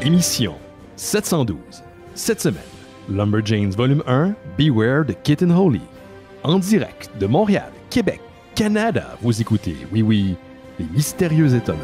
Émission 712. Cette semaine, Lumberjanes Volume 1, Beware the Kitten Holy. En direct de Montréal, Québec, Canada, vous écoutez, oui, les mystérieux étonnants.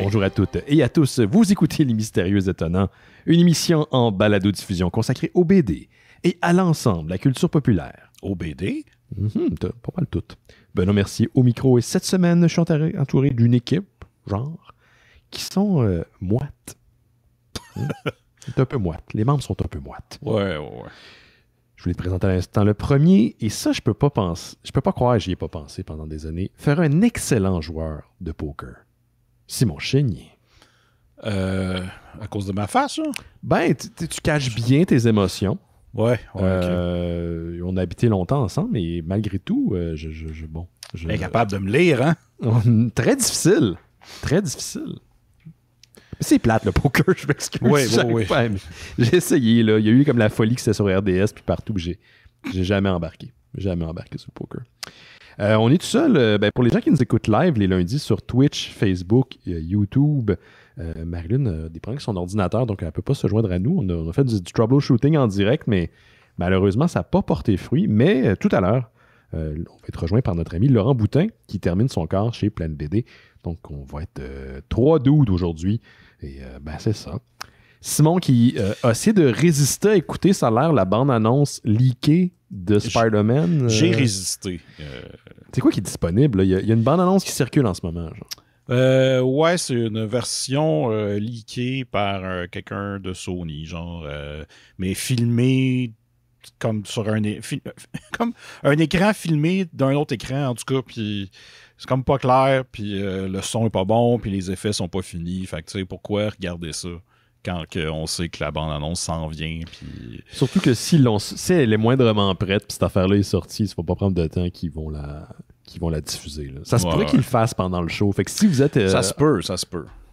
Bonjour à toutes et à tous, vous écoutez Les Mystérieux Étonnants, une émission en balado-diffusion consacrée au BD et à l'ensemble de la culture populaire. Au BD? Pas mal tout. Benoît Mercier au micro et cette semaine, je suis entouré d'une équipe, genre, qui sont moites. C'est un peu moite. Les membres sont un peu moites. Ouais. Je voulais te présenter à l'instant le premier, et ça, je peux pas croire que j'y ai pas pensé pendant des années, faire un excellent joueur de poker. Simon Chénier. À cause de ma face, là? Ben, tu caches bien tes émotions. Ouais. Okay. On a habité longtemps ensemble, mais malgré tout, Incapable de me lire, hein? Très difficile. Très difficile. C'est plate, le poker, je m'excuse. Oui. J'ai essayé, là. Il y a eu comme la folie que c'était sur RDS, puis partout, j'ai jamais embarqué. Jamais embarqué sur le poker. On est tout seul. Pour les gens qui nous écoutent live les lundis sur Twitch, Facebook, YouTube, Marilyn a des problèmes avec son ordinateur, donc elle ne peut pas se joindre à nous. On a fait du troubleshooting en direct, mais malheureusement, ça n'a pas porté fruit. Mais tout à l'heure, on va être rejoint par notre ami Laurent Boutin, qui termine son quart chez Pleine BD. Donc, on va être 3 dudes aujourd'hui. Et c'est ça. Simon qui a essayé de résister à écouter, ça a l'air, la bande-annonce leakée de Spider-Man. J'ai résisté. C'est quoi qui est disponible? Là? Il y a une bande-annonce qui circule en ce moment. Genre. Ouais, c'est une version leakée par quelqu'un de Sony, genre, mais filmée comme sur comme un écran filmé d'un autre écran, en tout cas, puis c'est comme pas clair, puis le son est pas bon, puis les effets sont pas finis. Fait que tu sais, pourquoi regarder ça quand on sait que la bande-annonce s'en vient? Puis... Surtout que si elle est moindrement prête, puis cette affaire-là est sortie, ça va pas prendre de temps qu'ils vont la diffuser. Là. Ça se pourrait qu'ils le fassent pendant le show. Fait que si vous êtes... Ça se peut.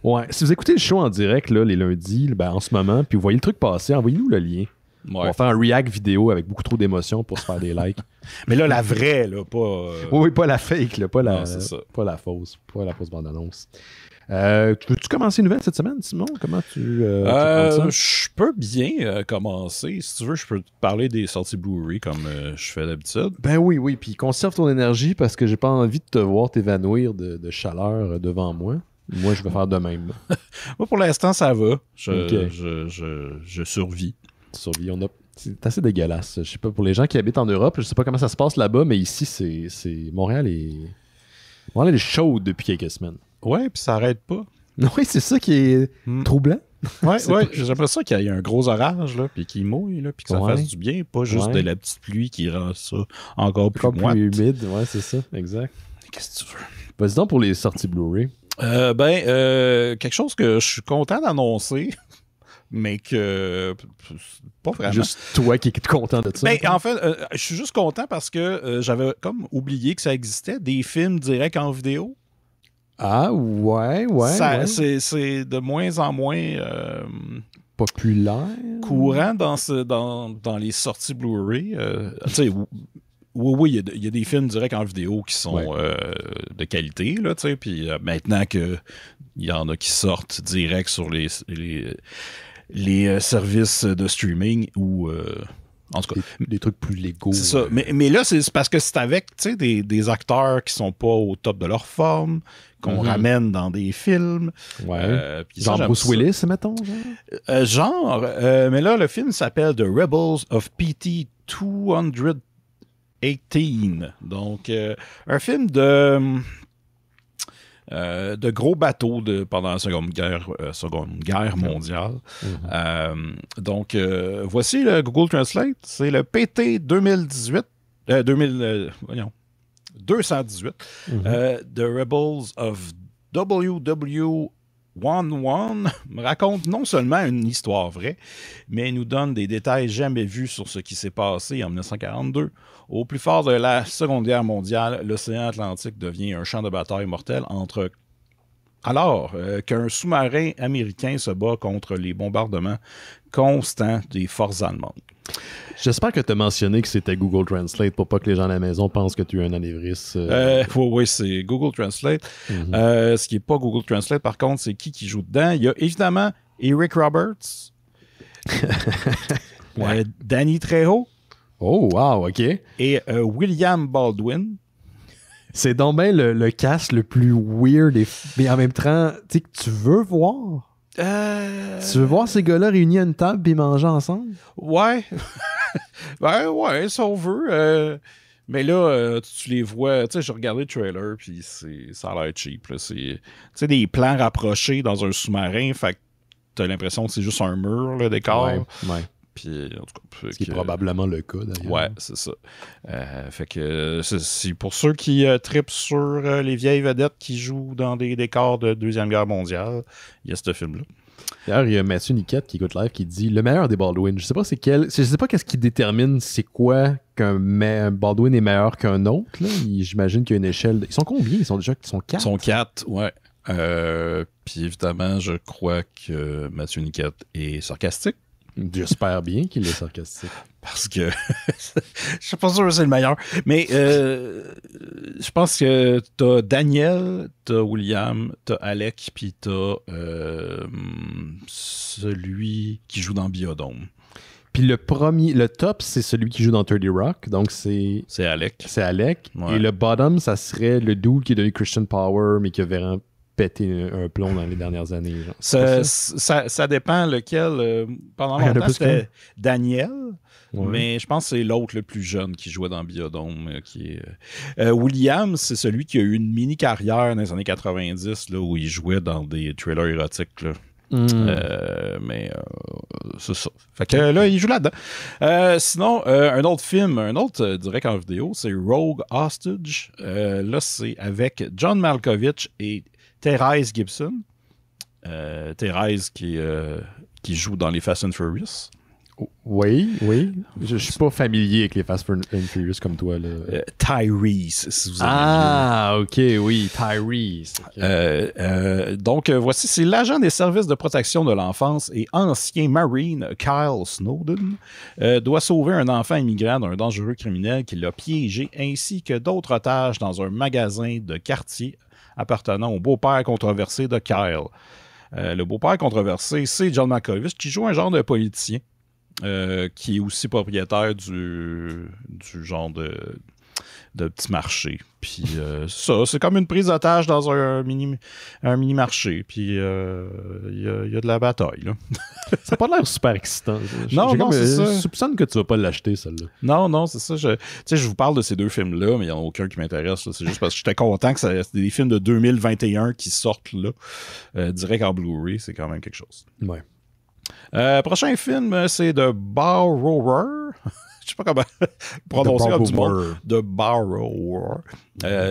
Ouais, si vous écoutez le show en direct là, les lundis, en ce moment, puis vous voyez le truc passer, envoyez-nous le lien. Ouais. On va faire un react vidéo avec beaucoup trop d'émotions pour se faire des likes. Mais là, la vraie, là, pas... Oui, pas la fake, là, pas la fausse bande-annonce. Veux-tu commencer une nouvelle cette semaine, Simon? Comment tu prends ça? Je peux bien commencer. Si tu veux, je peux te parler des sorties Blu-ray comme je fais d'habitude. Ben oui. Puis conserve ton énergie parce que j'ai pas envie de te voir t'évanouir de chaleur devant moi. Moi, je vais faire de même. Moi, pour l'instant, ça va. Okay. Je survis. C'est assez dégueulasse. Je sais pas, pour les gens qui habitent en Europe, je sais pas comment ça se passe là-bas, mais ici, c'est Montréal est chaude depuis quelques semaines. Ouais, puis ça arrête pas. Oui, c'est ça qui est troublant. Ouais, j'aimerais ça qu'il y ait un gros orage, là, puis qu'il mouille, là, puis que ça fasse du bien, pas juste de la petite pluie qui rend ça encore plus humide. Ouais, c'est ça, exact. Qu'est-ce que tu veux? Vas-y donc pour les sorties Blu-ray. Quelque chose que je suis content d'annoncer, mais que pas vraiment. Juste toi qui es content de ça? En fait, je suis juste content parce que j'avais comme oublié que ça existait, des films directs en vidéo. Ah, ouais. C'est de moins en moins populaire. Courant dans les sorties Blu-ray. Tu sais, oui, il y a des films directs en vidéo qui sont de qualité, là, tu sais, puis maintenant qu'il y en a qui sortent direct sur les services de streaming ou... en tout cas, des trucs plus légaux. C'est ça. Mais là, c'est parce que c'est avec des acteurs qui sont pas au top de leur forme, qu'on ramène dans des films. Ouais. Genre Bruce Willis, mettons. Mais là, le film s'appelle The Rebels of PT 218. Donc, un film de gros bateaux pendant la Seconde Guerre mondiale. Donc, voici le Google Translate. C'est le PT 218. 218. The Rebels of WW11 me raconte non seulement une histoire vraie, mais nous donne des détails jamais vus sur ce qui s'est passé en 1942. Au plus fort de la Seconde Guerre mondiale, l'océan Atlantique devient un champ de bataille mortel entre Alors qu'un sous-marin américain se bat contre les bombardements constants des forces allemandes. J'espère que tu as mentionné que c'était Google Translate pour pas que les gens à la maison pensent que tu as un anévrisme. Oui, c'est Google Translate. Ce qui n'est pas Google Translate, par contre, c'est qui joue dedans. Il y a évidemment Eric Roberts, Danny Trejo. Oh, wow, OK. Et William Baldwin. C'est donc bien le cast le plus weird, mais en même temps, tu sais, que tu veux voir. Tu veux voir ces gars-là réunis à une table et manger ensemble? Ouais. ouais, si on veut. Mais là, tu les vois. Tu sais, j'ai regardé le trailer, puis ça a l'air cheap. Tu sais, des plans rapprochés dans un sous-marin, fait que t'as l'impression que c'est juste un mur, le décor. Ouais. Puis, en tout cas, ce qui est probablement le cas, d'ailleurs. Ouais, c'est ça. Fait que c'est pour ceux qui trippent sur les vieilles vedettes qui jouent dans des décors de Deuxième Guerre mondiale, il y a ce film-là. D'ailleurs, il y a Mathieu Niquette qui écoute live qui dit le meilleur des Baldwin. Je sais pas c'est quel. Je sais pas qu'est-ce qui détermine c'est quoi qu'un Baldwin est meilleur qu'un autre. J'imagine qu'il y a une échelle. Ils sont combien? Ils sont déjà 4? Ils sont 4, ouais. Puis évidemment, je crois que Mathieu Niquette est sarcastique. J'espère bien qu'il est sarcastique. Parce que je suis pas sûr que c'est le meilleur. Mais je pense que t'as Daniel, t'as William, t'as Alec, puis t'as celui qui joue dans Biodome. Puis le top, c'est celui qui joue dans 30 Rock. Donc c'est Alec. C'est Alec. Ouais. Et le bottom, ça serait le dude qui est devenu Christian Power, mais qui a vraiment pété un plomb dans les dernières années. Genre. Ça dépend lequel. Pendant longtemps, c'était Daniel. Ouais. Mais je pense que c'est l'autre le plus jeune qui jouait dans Biodome. William, c'est celui qui a eu une mini-carrière dans les années 90 là, où il jouait dans des trailers érotiques. Là. Mais c'est ça. Fait que là, il joue là-dedans. Sinon, un autre film, direct en vidéo, c'est Rogue Hostage. Là, c'est avec John Malkovich et Thérèse Gibson. Thérèse qui joue dans les Fast and Furious. Oui. Je suis pas familier avec les Fast and Furious comme toi. Là. Tyrese, si vous avez vu. OK, oui, Tyrese. Okay. Donc, voici, c'est l'agent des services de protection de l'enfance et ancien Marine Kyle Snowden doit sauver un enfant immigrant d'un dangereux criminel qui l'a piégé ainsi que d'autres otages dans un magasin de quartier appartenant au beau-père controversé de Kyle. Le beau-père controversé, c'est John Malkovich qui joue un genre de politicien. Qui est aussi propriétaire du genre de petit marché. Puis ça, c'est comme une prise d'otage dans un mini-marché. Puis il y a de la bataille. Là. Ça n'a pas l'air super excitant. Non, c'est ça. Je soupçonne que tu vas pas l'acheter, celle-là. Non, c'est ça. Je vous parle de ces deux films-là, mais il n'y en a aucun qui m'intéresse. Là. C'est juste parce que j'étais content que c'est des films de 2021 qui sortent là. Direct en Blu-ray, c'est quand même quelque chose. Ouais. Prochain film, c'est The Borrower. Je sais pas comment prononcer du monde. The Borrower.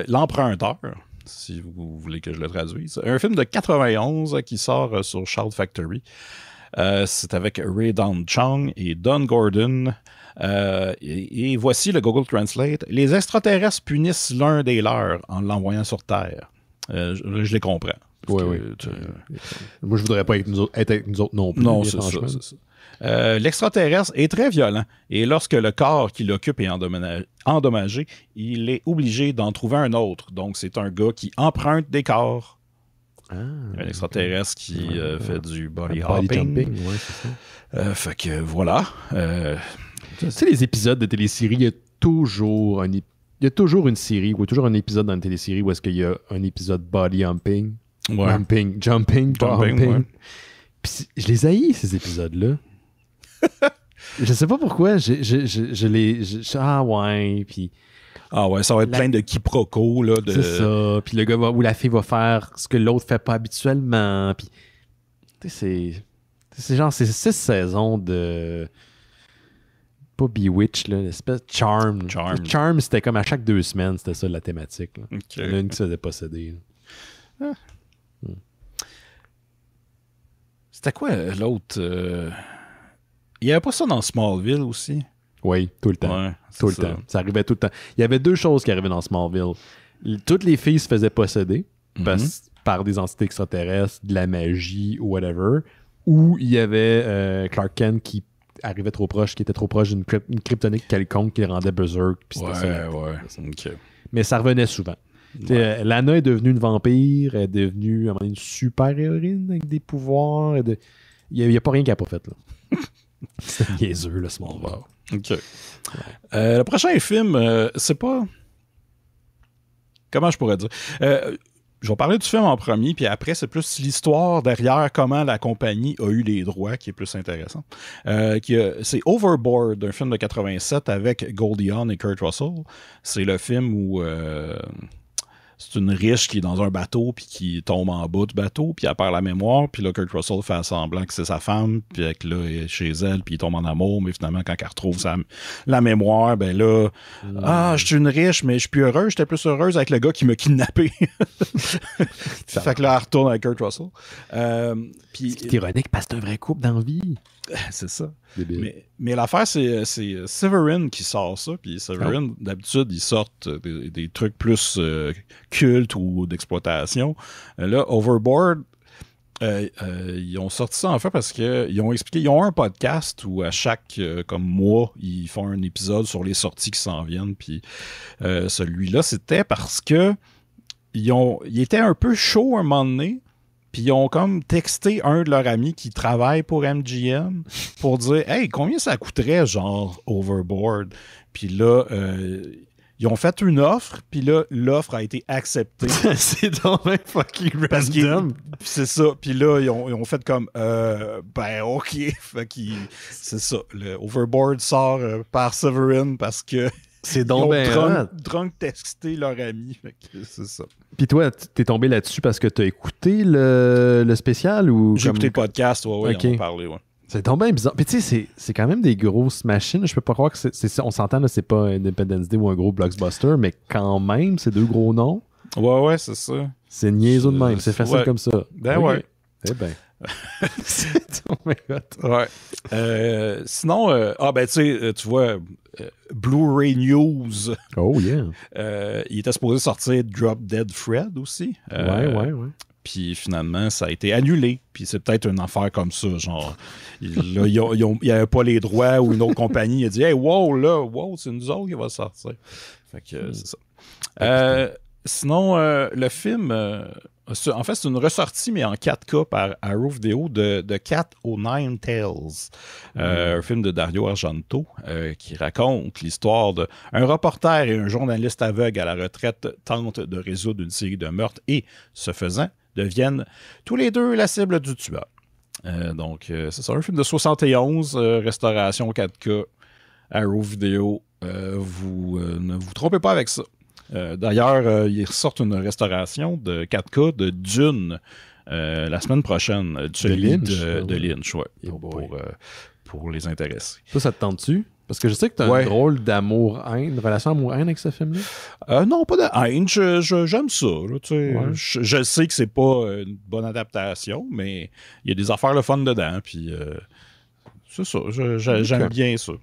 L'emprunteur, si vous voulez que je le traduise. Un film de 91 qui sort sur Shout Factory. C'est avec Ray Don Chong et Don Gordon. Et voici le Google Translate. Les extraterrestres punissent l'un des leurs en l'envoyant sur Terre. Je les comprends. Oui. Moi, je voudrais pas être avec nous autres non plus. Non, c'est ça. L'extraterrestre est très violent et lorsque le corps qui l'occupe est endommagé, il est obligé d'en trouver un autre. Donc, c'est un gars qui emprunte des corps. Un extraterrestre qui fait du body hopping. Ouais, c'est ça. Fait que voilà. Tu sais, les épisodes de télésérie, il y a toujours une série ou toujours un épisode dans une télésérie où est-ce qu'il y a un épisode body humping. Ouais. Jumping. Ouais. Puis je les haïs, ces épisodes-là. Je sais pas pourquoi. Je les. Ah ouais, puis. Ah ouais, ça va être plein de quiproquos, là. C'est ça. Puis le gars ou la fille va faire ce que l'autre fait pas habituellement. Puis. Tu sais, c'est genre, c'est 6 saisons de. Pas Bewitched, là, l'espèce de Charm. Charm, c'était comme à chaque 2 semaines, c'était ça la thématique. Là. Okay. Il y en a une qui se faisait posséder. C'était quoi l'autre? Il n'y avait pas ça dans Smallville aussi? Oui, tout le temps. Ouais, tout le temps. Ça arrivait tout le temps. Il y avait 2 choses qui arrivaient dans Smallville. Toutes les filles se faisaient posséder. par des entités extraterrestres, de la magie ou whatever, ou il y avait Clark Kent qui arrivait trop proche, qui était trop proche d'une kryptonique quelconque qui les rendait berserk. OK. Mais ça revenait souvent. Ouais. Lana est devenue une vampire, elle est devenue une super-héroïne avec des pouvoirs. Il n'y a pas rien qu'elle n'a pas fait, là. C'est niaiseux, là, ce monde-là. OK. Ouais. Le prochain film, c'est pas... Comment je pourrais dire? Je vais parler du film en premier, puis après, c'est plus l'histoire derrière comment la compagnie a eu les droits qui est plus intéressant. C'est Overboard, un film de 87 avec Goldie Hawn et Kurt Russell. C'est le film où c'est une riche qui est dans un bateau puis qui tombe en bas du bateau puis elle perd la mémoire, puis là Kurt Russell fait semblant que c'est sa femme, puis là il est chez elle puis il tombe en amour, mais finalement quand elle retrouve la mémoire, ben là je suis une riche mais je suis plus heureuse, j'étais plus heureuse avec le gars qui m'a kidnappé. Fait que là elle retourne avec Kurt Russell. C'est ironique parce que c'est un vrai couple dans la vie. C'est ça. Mais l'affaire, c'est Severin qui sort ça. Puis Severin, d'habitude, ils sortent des trucs plus cultes ou d'exploitation. Là, Overboard, ils ont sorti ça en fait parce qu'ils ont expliqué, ils ont un podcast où à chaque comme mois, ils font un épisode sur les sorties qui s'en viennent. Puis celui-là, c'était parce que ils étaient un peu chauds un moment donné. Puis ils ont comme texté un de leurs amis qui travaille pour MGM pour dire « Hey, combien ça coûterait, genre, Overboard? » Puis là, ils ont fait une offre, puis là, l'offre a été acceptée. C'est donc même fucking random. C'est ça. Puis là, ils ont fait comme ben, OK. Fait qu'ils... C'est ça. Le Overboard sort par Severin parce que... C'est donc drunk texté leur ami. C'est ça. Puis toi, t'es tombé là-dessus parce que t'as écouté le spécial ou... J'ai écouté le podcast, ouais, okay. On en parlait, ouais. C'est donc bien bizarre. Puis tu sais, c'est quand même des grosses machines. Je peux pas croire que on s'entend, là, c'est pas Independence Day ou un gros blockbuster, mais quand même, c'est deux gros noms. Ouais, c'est ça. C'est niaiseux de même. C'est facile comme ça. Ben ouais. Eh ben. Oh my God. Ouais. Sinon, ben tu vois, Blu-ray News. Oh yeah. Il était supposé sortir Drop Dead Fred aussi. Ouais. Puis finalement, ça a été annulé. Puis c'est peut-être une affaire comme ça, genre, là, il n'y avait pas les droits ou une autre compagnie a dit « Hey, wow, c'est nous autres qui va sortir. » Fait que c'est ça. Sinon, le film, en fait, c'est une ressortie, mais en 4K par Arrow Video de Cat O' Nine Tails. Un film de Dario Argento qui raconte l'histoire d'un reporter et un journaliste aveugle à la retraite tentent de résoudre une série de meurtres et, ce faisant, deviennent tous les deux la cible du tueur. Donc, c'est ça, un film de 71, restauration 4K, Arrow Video. Ne vous trompez pas avec ça. D'ailleurs, ils ressortent une restauration de 4K de Dune la semaine prochaine. De Lynch, ouais, pour les intéresser. Ça te tente-tu? Parce que je sais que tu as un drôle d'amour-haine, une relation amour-haine avec ce film-là. Non, pas de haine. J'aime ça. Là, je sais que c'est pas une bonne adaptation, mais il y a des affaires le fun dedans. Puis c'est ça. J'aime bien ça.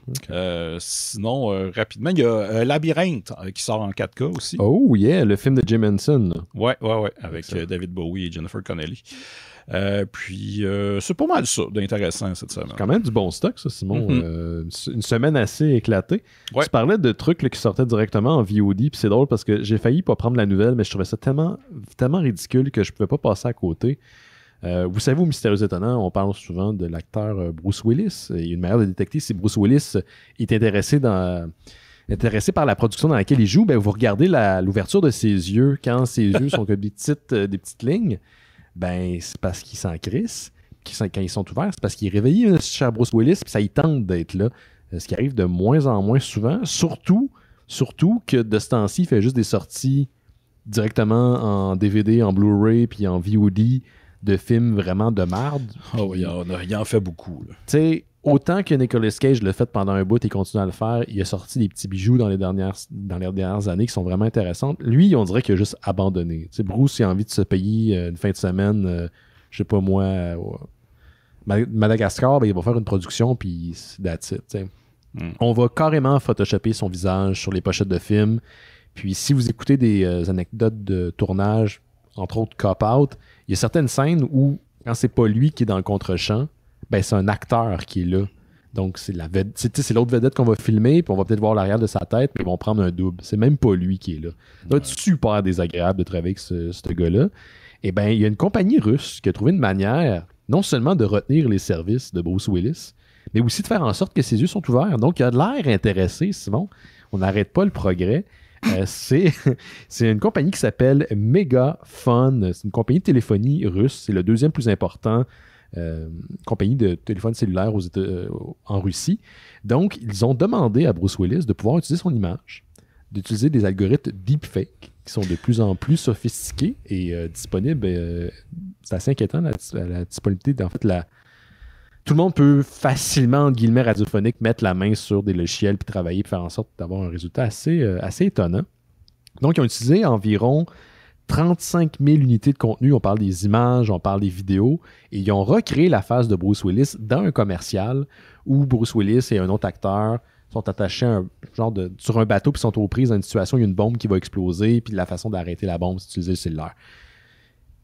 Okay. Sinon, rapidement, il y a Labyrinthe qui sort en 4K aussi. Oh yeah, le film de Jim Henson. Ouais, avec David Bowie et Jennifer Connelly. Puis c'est pas mal ça d'intéressant cette semaine. C'est quand même du bon stock, ça, Simon. Une semaine assez éclatée. Ouais. Tu parlais de trucs là, qui sortaient directement en VOD, puis c'est drôle parce que j'ai failli pas prendre la nouvelle, mais je trouvais ça tellement ridicule que je pouvais pas passer à côté. Vous savez, au Mystérieux Étonnant, on parle souvent de l'acteur Bruce Willis. Et une manière de détecter si Bruce Willis est intéressé par la production dans laquelle il joue, ben vous regardez l'ouverture de ses yeux. Quand ses yeux sont que des petites lignes, ben c'est parce qu'il s'en crisse. Quand ils sont ouverts, c'est parce qu'il est réveillé, cher Bruce Willis, puis ça y tente d'être là. Ce qui arrive de moins en moins souvent. Surtout que de ce temps-ci, il fait juste des sorties directement en DVD, en Blu-ray, puis en VOD de films vraiment de marde. Oh, il en fait beaucoup. Tu sais, autant que Nicolas Cage l'a fait pendant un bout et continue à le faire, il a sorti des petits bijoux dans les dernières années qui sont vraiment intéressantes. Lui, on dirait qu'il a juste abandonné. Tu sais, Bruce, il a envie de se payer une fin de semaine, je sais pas moi, Madagascar, ben, il va faire une production, puis that's it. On va carrément photoshopper son visage sur les pochettes de films. Puis si vous écoutez des anecdotes de tournage, entre autres Cop Out, il y a certaines scènes où, quand c'est pas lui qui est dans le contre-champ, ben c'est un acteur qui est là. Donc, c'est l'autre vedette qu'on va filmer, puis on va peut-être voir l'arrière de sa tête, puis ils vont prendre un double. C'est même pas lui qui est là. C'est super désagréable de travailler avec ce gars-là. Et bien, il y a une compagnie russe qui a trouvé une manière, non seulement de retenir les services de Bruce Willis, mais aussi de faire en sorte que ses yeux sont ouverts. Donc, il a de l'air intéressé, Simon. On n'arrête pas le progrès. C'est une compagnie qui s'appelle Megafon. C'est une compagnie de téléphonie russe. C'est le deuxième plus important compagnie de téléphone cellulaire en Russie. Donc, ils ont demandé à Bruce Willis de pouvoir utiliser son image, d'utiliser des algorithmes deepfake qui sont de plus en plus sophistiqués et disponibles. C'est assez inquiétant, la disponibilité. En fait, tout le monde peut facilement, entre guillemets, radiophonique, mettre la main sur des logiciels puis travailler, puis faire en sorte d'avoir un résultat assez étonnant. Donc, ils ont utilisé environ 35 000 unités de contenu. On parle des images, on parle des vidéos. Et ils ont recréé la face de Bruce Willis dans un commercial où Bruce Willis et un autre acteur sont attachés sur un bateau puis sont aux prises dans une situation où il y a une bombe qui va exploser puis la façon d'arrêter la bombe, c'est d'utiliser le cellulaire.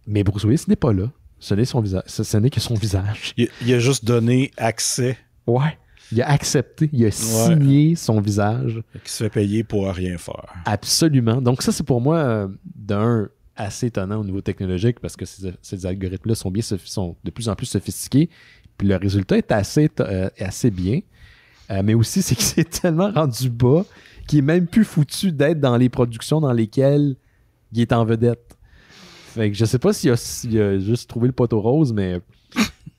Mais Bruce Willis n'est pas là. Ce n'est que son visage. Il a juste donné accès. Ouais. Il a accepté, il a signé son visage. Qui se fait payer pour rien faire. Absolument. Donc ça, c'est pour moi, d'un, assez étonnant au niveau technologique parce que ces algorithmes-là sont de plus en plus sophistiqués. Puis le résultat est assez bien. Mais aussi, c'est qu'il s'est tellement rendu bas qu'il est même plus foutu d'être dans les productions dans lesquelles il est en vedette. Fait que je sais pas s'il a juste trouvé le poteau rose, mais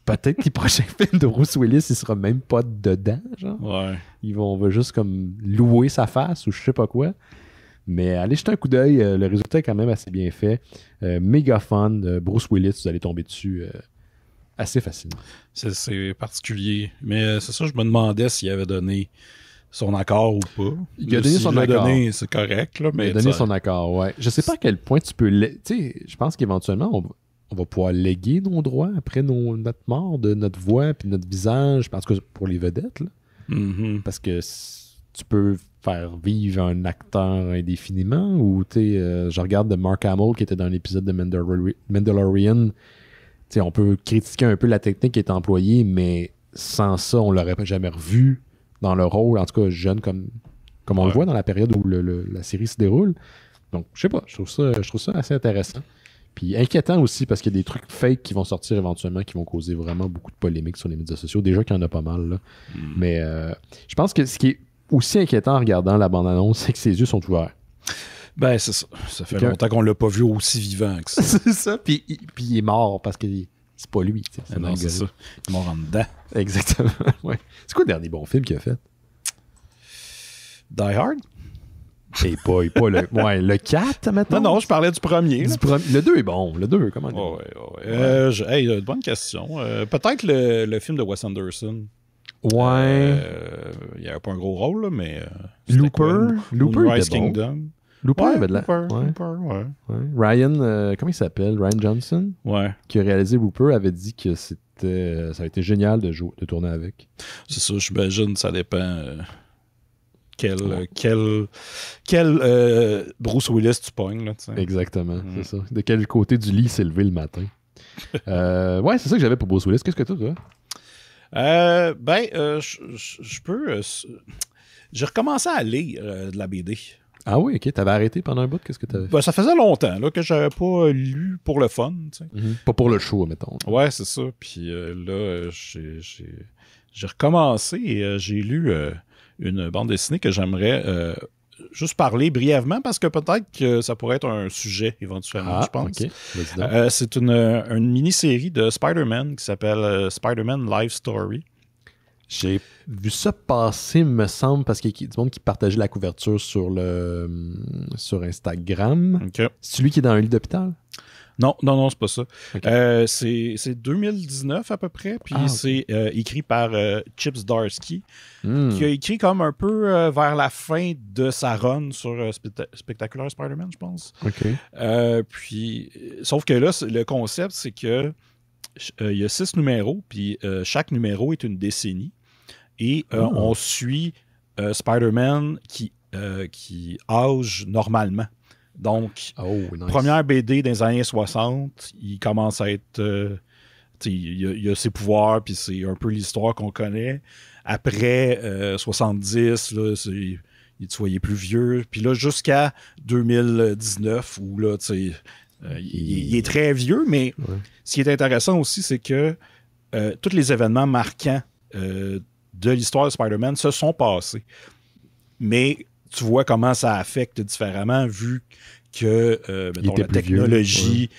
peut-être que les prochains films de Bruce Willis, il sera même pas dedans, genre. Ouais. On va juste comme louer sa face ou je sais pas quoi. Mais allez jeter un coup d'œil, le résultat est quand même assez bien fait. Méga fun, Bruce Willis, vous allez tomber dessus assez facilement. C'est particulier. Mais c'est ça, je me demandais s'il avait donné son accord ou pas. Il a donné son accord. C'est correct, là, mais il a donné son accord, ouais. Je sais pas à quel point tu peux... Tu sais, je pense qu'éventuellement, on va pouvoir léguer nos droits après notre mort, de notre voix puis notre visage, en tout cas pour les vedettes, là. Mm-hmm. Parce que tu peux faire vivre un acteur indéfiniment ou, tu sais, je regarde de Mark Hamill qui était dans l'épisode de Mandalorian. Tu sais, on peut critiquer un peu la technique qui est employée, mais sans ça, on l'aurait jamais revu dans le rôle, en tout cas jeune comme on le voit dans la période où la série se déroule. Donc, je sais pas, je trouve ça assez intéressant. Puis inquiétant aussi parce qu'il y a des trucs fake qui vont sortir éventuellement qui vont causer vraiment beaucoup de polémiques sur les médias sociaux. Déjà qu'il y en a pas mal, là. Mais je pense que ce qui est aussi inquiétant en regardant la bande-annonce, c'est que ses yeux sont ouverts. Ben, c'est ça. Ça fait longtemps qu'on l'a pas vu aussi vivant que ça. C'est ça. Puis il est mort parce que c'est pas lui. C'est ça. Il est mort en dedans. Exactement. Ouais. C'est quoi le dernier bon film qu'il a fait? Die Hard? Et pas le... Ouais, le 4, maintenant? Non, je parlais du premier. Le 2 est bon. Le 2, comment? Ouais. Bonne question. Peut-être le film de Wes Anderson. Ouais. Il n'y avait pas un gros rôle, là, mais... Looper Moonrise était bon. Kingdom. Looper avait de la... Looper, ouais. Ryan, comment il s'appelle? Ryan Johnson? Ouais. Qui a réalisé Looper, avait dit que ça a été génial de tourner avec. C'est ça, j'imagine, ça dépend... Quel Bruce Willis tu pognes, là, t'sais. Exactement, c'est ça. De quel côté du lit s'est levé le matin. Ouais, c'est ça que j'avais pour Bruce Willis. Qu'est-ce que tu as, toi? Je peux... J'ai recommencé à lire de la BD. Ah oui, ok. T'avais arrêté pendant un bout? Qu'est-ce que t'avais fait? Ben, ça faisait longtemps là, que j'avais pas lu pour le fun. Pas pour le show, mettons. Ouais, c'est ça. Puis là, j'ai recommencé et j'ai lu une bande dessinée que j'aimerais juste parler brièvement parce que peut-être que ça pourrait être un sujet éventuellement, je pense. Okay. C'est une mini-série de Spider-Man qui s'appelle Spider-Man Life Story. J'ai vu ça passer, me semble, parce qu'il y a du monde qui partageait la couverture sur Instagram. Okay. C'est celui qui est dans un lit d'hôpital? Non, c'est pas ça. Okay. C'est 2019 à peu près, puis c'est écrit par Chip Zdarsky, qui a écrit comme un peu vers la fin de sa run sur Spectacular Spider-Man, je pense. Okay. Puis, sauf que là, le concept, c'est que il y a 6 numéros, puis chaque numéro est une décennie, et on suit Spider-Man qui âge normalement. Donc, nice. Première BD des années 60, il commence à être... il a ses pouvoirs, puis c'est un peu l'histoire qu'on connaît. Après 70, là, tu vois, il est plus vieux. Puis là, jusqu'à 2019, où là, il est très vieux, mais ce qui est intéressant aussi, c'est que tous les événements marquants de l'histoire de Spider-Man se sont passés. Mais tu vois comment ça affecte différemment, vu que mettons, la technologie,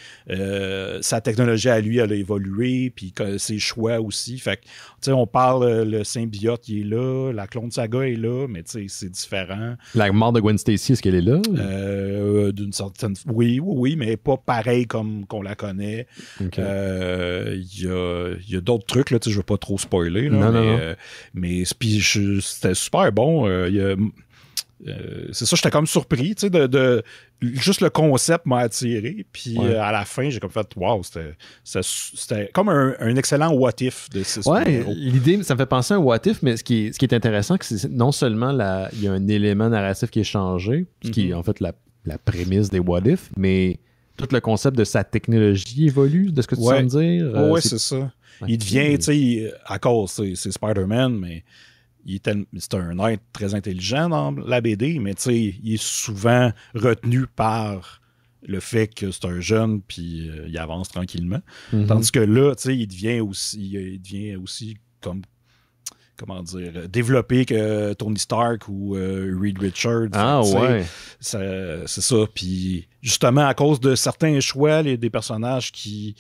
sa technologie à lui, elle a évolué, puis ses choix aussi. Fait que, tu sais, on parle, le symbiote, il est là, la clone saga est là, mais tu sais, c'est différent. La mort de Gwen Stacy, est-ce qu'elle est là? D'une certaine... Oui, mais pas pareil comme qu'on la connaît. Okay. Il y a d'autres trucs, là, tu sais, je veux pas trop spoiler, là, non. Mais c'était super bon. C'est ça, j'étais comme surpris, tu sais, de juste le concept m'a attiré, puis à la fin, j'ai comme fait, wow, c'était comme un excellent what if de ce l'idée, ça me fait penser à un what if, mais ce qui est intéressant, c'est que non seulement il y a un élément narratif qui est changé, ce qui est en fait la prémisse des what if, mais tout le concept de sa technologie évolue, de ce que tu sens dire. Oui, c'est ça. Il devient, tu sais, à cause, c'est Spider-Man, mais c'est un être très intelligent dans la BD, mais tu sais, il est souvent retenu par le fait que c'est un jeune, puis il avance tranquillement. Tandis que là, tu sais, il devient aussi comme, comment dire, développé que Tony Stark ou Reed Richards. Ah ouais. C'est ça. Puis justement, à cause de certains choix, des personnages qui...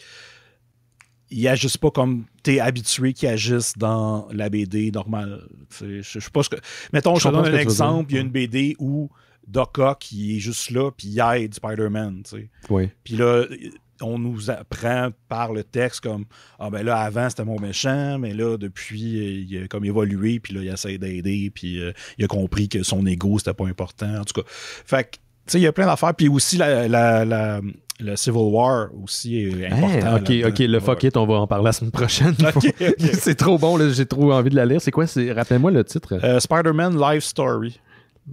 Ils agissent pas comme t'es habitué qu'ils agissent dans la BD normale. Je sais pas ce que... Mettons, je te donne un exemple. Il y a une BD où Doc Ock, il est juste là, puis il aide Spider-Man. Oui. Puis là, on nous apprend par le texte comme ben là, avant, c'était mon méchant, mais là, depuis, il a comme évolué, puis là, il essaie d'aider, puis il a compris que son ego, c'était pas important. En tout cas, fait que, tu sais, il y a plein d'affaires. Puis aussi, le Civil War aussi est important. OK, le fuck it, on va en parler la semaine prochaine. Okay. C'est trop bon, là, j'ai trop envie de la lire. C'est quoi? Rappelle-moi le titre. Spider-Man Life Story.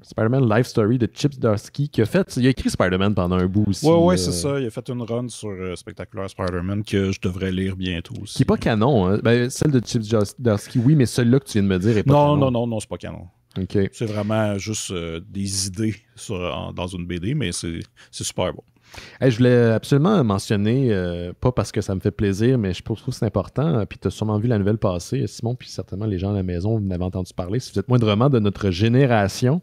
Spider-Man Life Story de Chip Zdarsky, il a écrit Spider-Man pendant un bout aussi. Oui, c'est ça. Il a fait une run sur Spectacular Spider-Man que je devrais lire bientôt aussi. Qui n'est pas canon. Hein? Ben, celle de Chip Zdarsky, oui, mais celle-là que tu viens de me dire est pas canon. Non, c'est pas canon. Okay. C'est vraiment juste des idées dans une BD, mais c'est super bon. Hey, je voulais absolument mentionner, pas parce que ça me fait plaisir, mais je trouve que c'est important. Puis tu as sûrement vu la nouvelle passer, Simon, puis certainement les gens à la maison, vous en avez entendu parler. Si vous êtes moindrement de notre génération,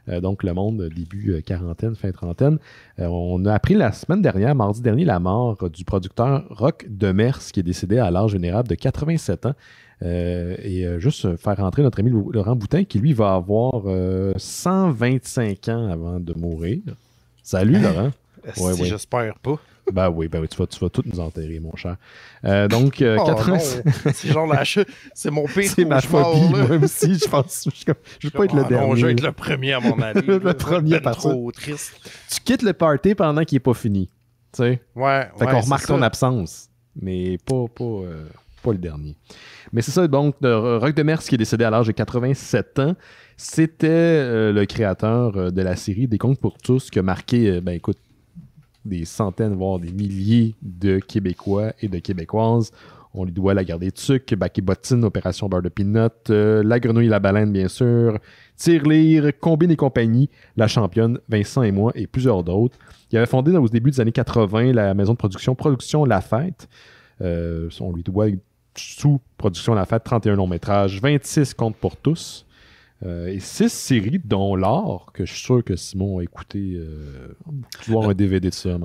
donc le monde début quarantaine, fin trentaine, on a appris la semaine dernière, mardi dernier, la mort du producteur Roch Demers, qui est décédé à l'âge vénérable de 87 ans. Juste faire rentrer notre ami Laurent Boutin, qui lui va avoir 125 ans avant de mourir. Salut Laurent. J'espère pas. Ben oui, tu vas tout nous enterrer, mon cher. Donc, 80... C'est genre c'est mon pire. C'est ma phobie, moi aussi. Je pense. Je veux pas être le dernier. Non, je vais être le premier à mon avis. Le premier trop triste. Tu quittes le party pendant qu'il n'est pas fini. Tu sais? Ouais. Fait qu'on remarque ton absence, mais pas le dernier. Mais c'est ça, donc, Roch Demers, qui est décédé à l'âge de 87 ans, c'était le créateur de la série Des Contes pour tous, qui a marqué, écoute, des centaines, voire des milliers de Québécois et de Québécoises. On lui doit La Garde des Tucs, Bac et Bottine, Opération Beurre de Pinot, La Grenouille et la Baleine, bien sûr, Tirelire, Combine et compagnie, La Championne, Vincent et moi, et plusieurs d'autres. Il avait fondé au début des années 80 la maison de Production La Fête. On lui doit, sous Production La Fête, 31 longs métrages, 26 contes pour tous. Et 6 séries, dont L'Or, que je suis sûr que Simon a écouté. Tu dois avoir un DVD de ça.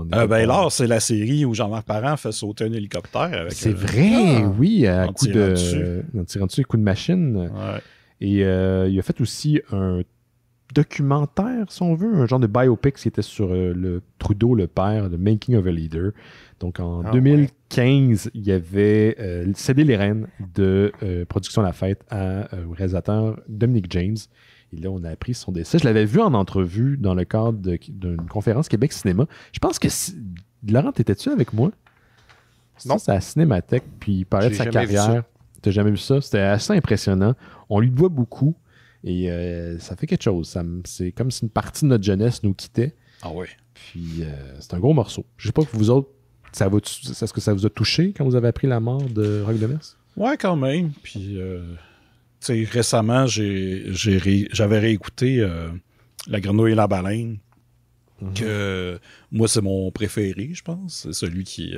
L'Or, c'est la série où Jean-Marc Parent fait sauter un hélicoptère. C'est vrai, oui, à coup en tirant dessus, coup de machine. Ouais. Et il a fait aussi un documentaire, si on veut, un genre de biopic qui était sur le Trudeau, le père, The Making of a Leader. Donc en 2015, il y avait cédé les rênes de Production La Fête au réalisateur Dominic James. Et là, on a appris son décès. Je l'avais vu en entrevue dans le cadre d'une conférence Québec Cinéma. Je pense que... Laurent, t'étais-tu avec moi? Non. C'est à la Cinémathèque, puis il parlait de sa carrière. T'as jamais vu ça? C'était assez impressionnant. On lui doit beaucoup. Et ça fait quelque chose. C'est comme si une partie de notre jeunesse nous quittait. Ah oui. Puis c'est un gros morceau. Je sais pas que vous autres, est-ce que ça vous a touché quand vous avez appris la mort de Rock Denis? Ouais, quand même. Puis, tu sais, récemment, j'avais réécouté La Grenouille et la Baleine, que moi, c'est mon préféré, je pense. C'est celui qui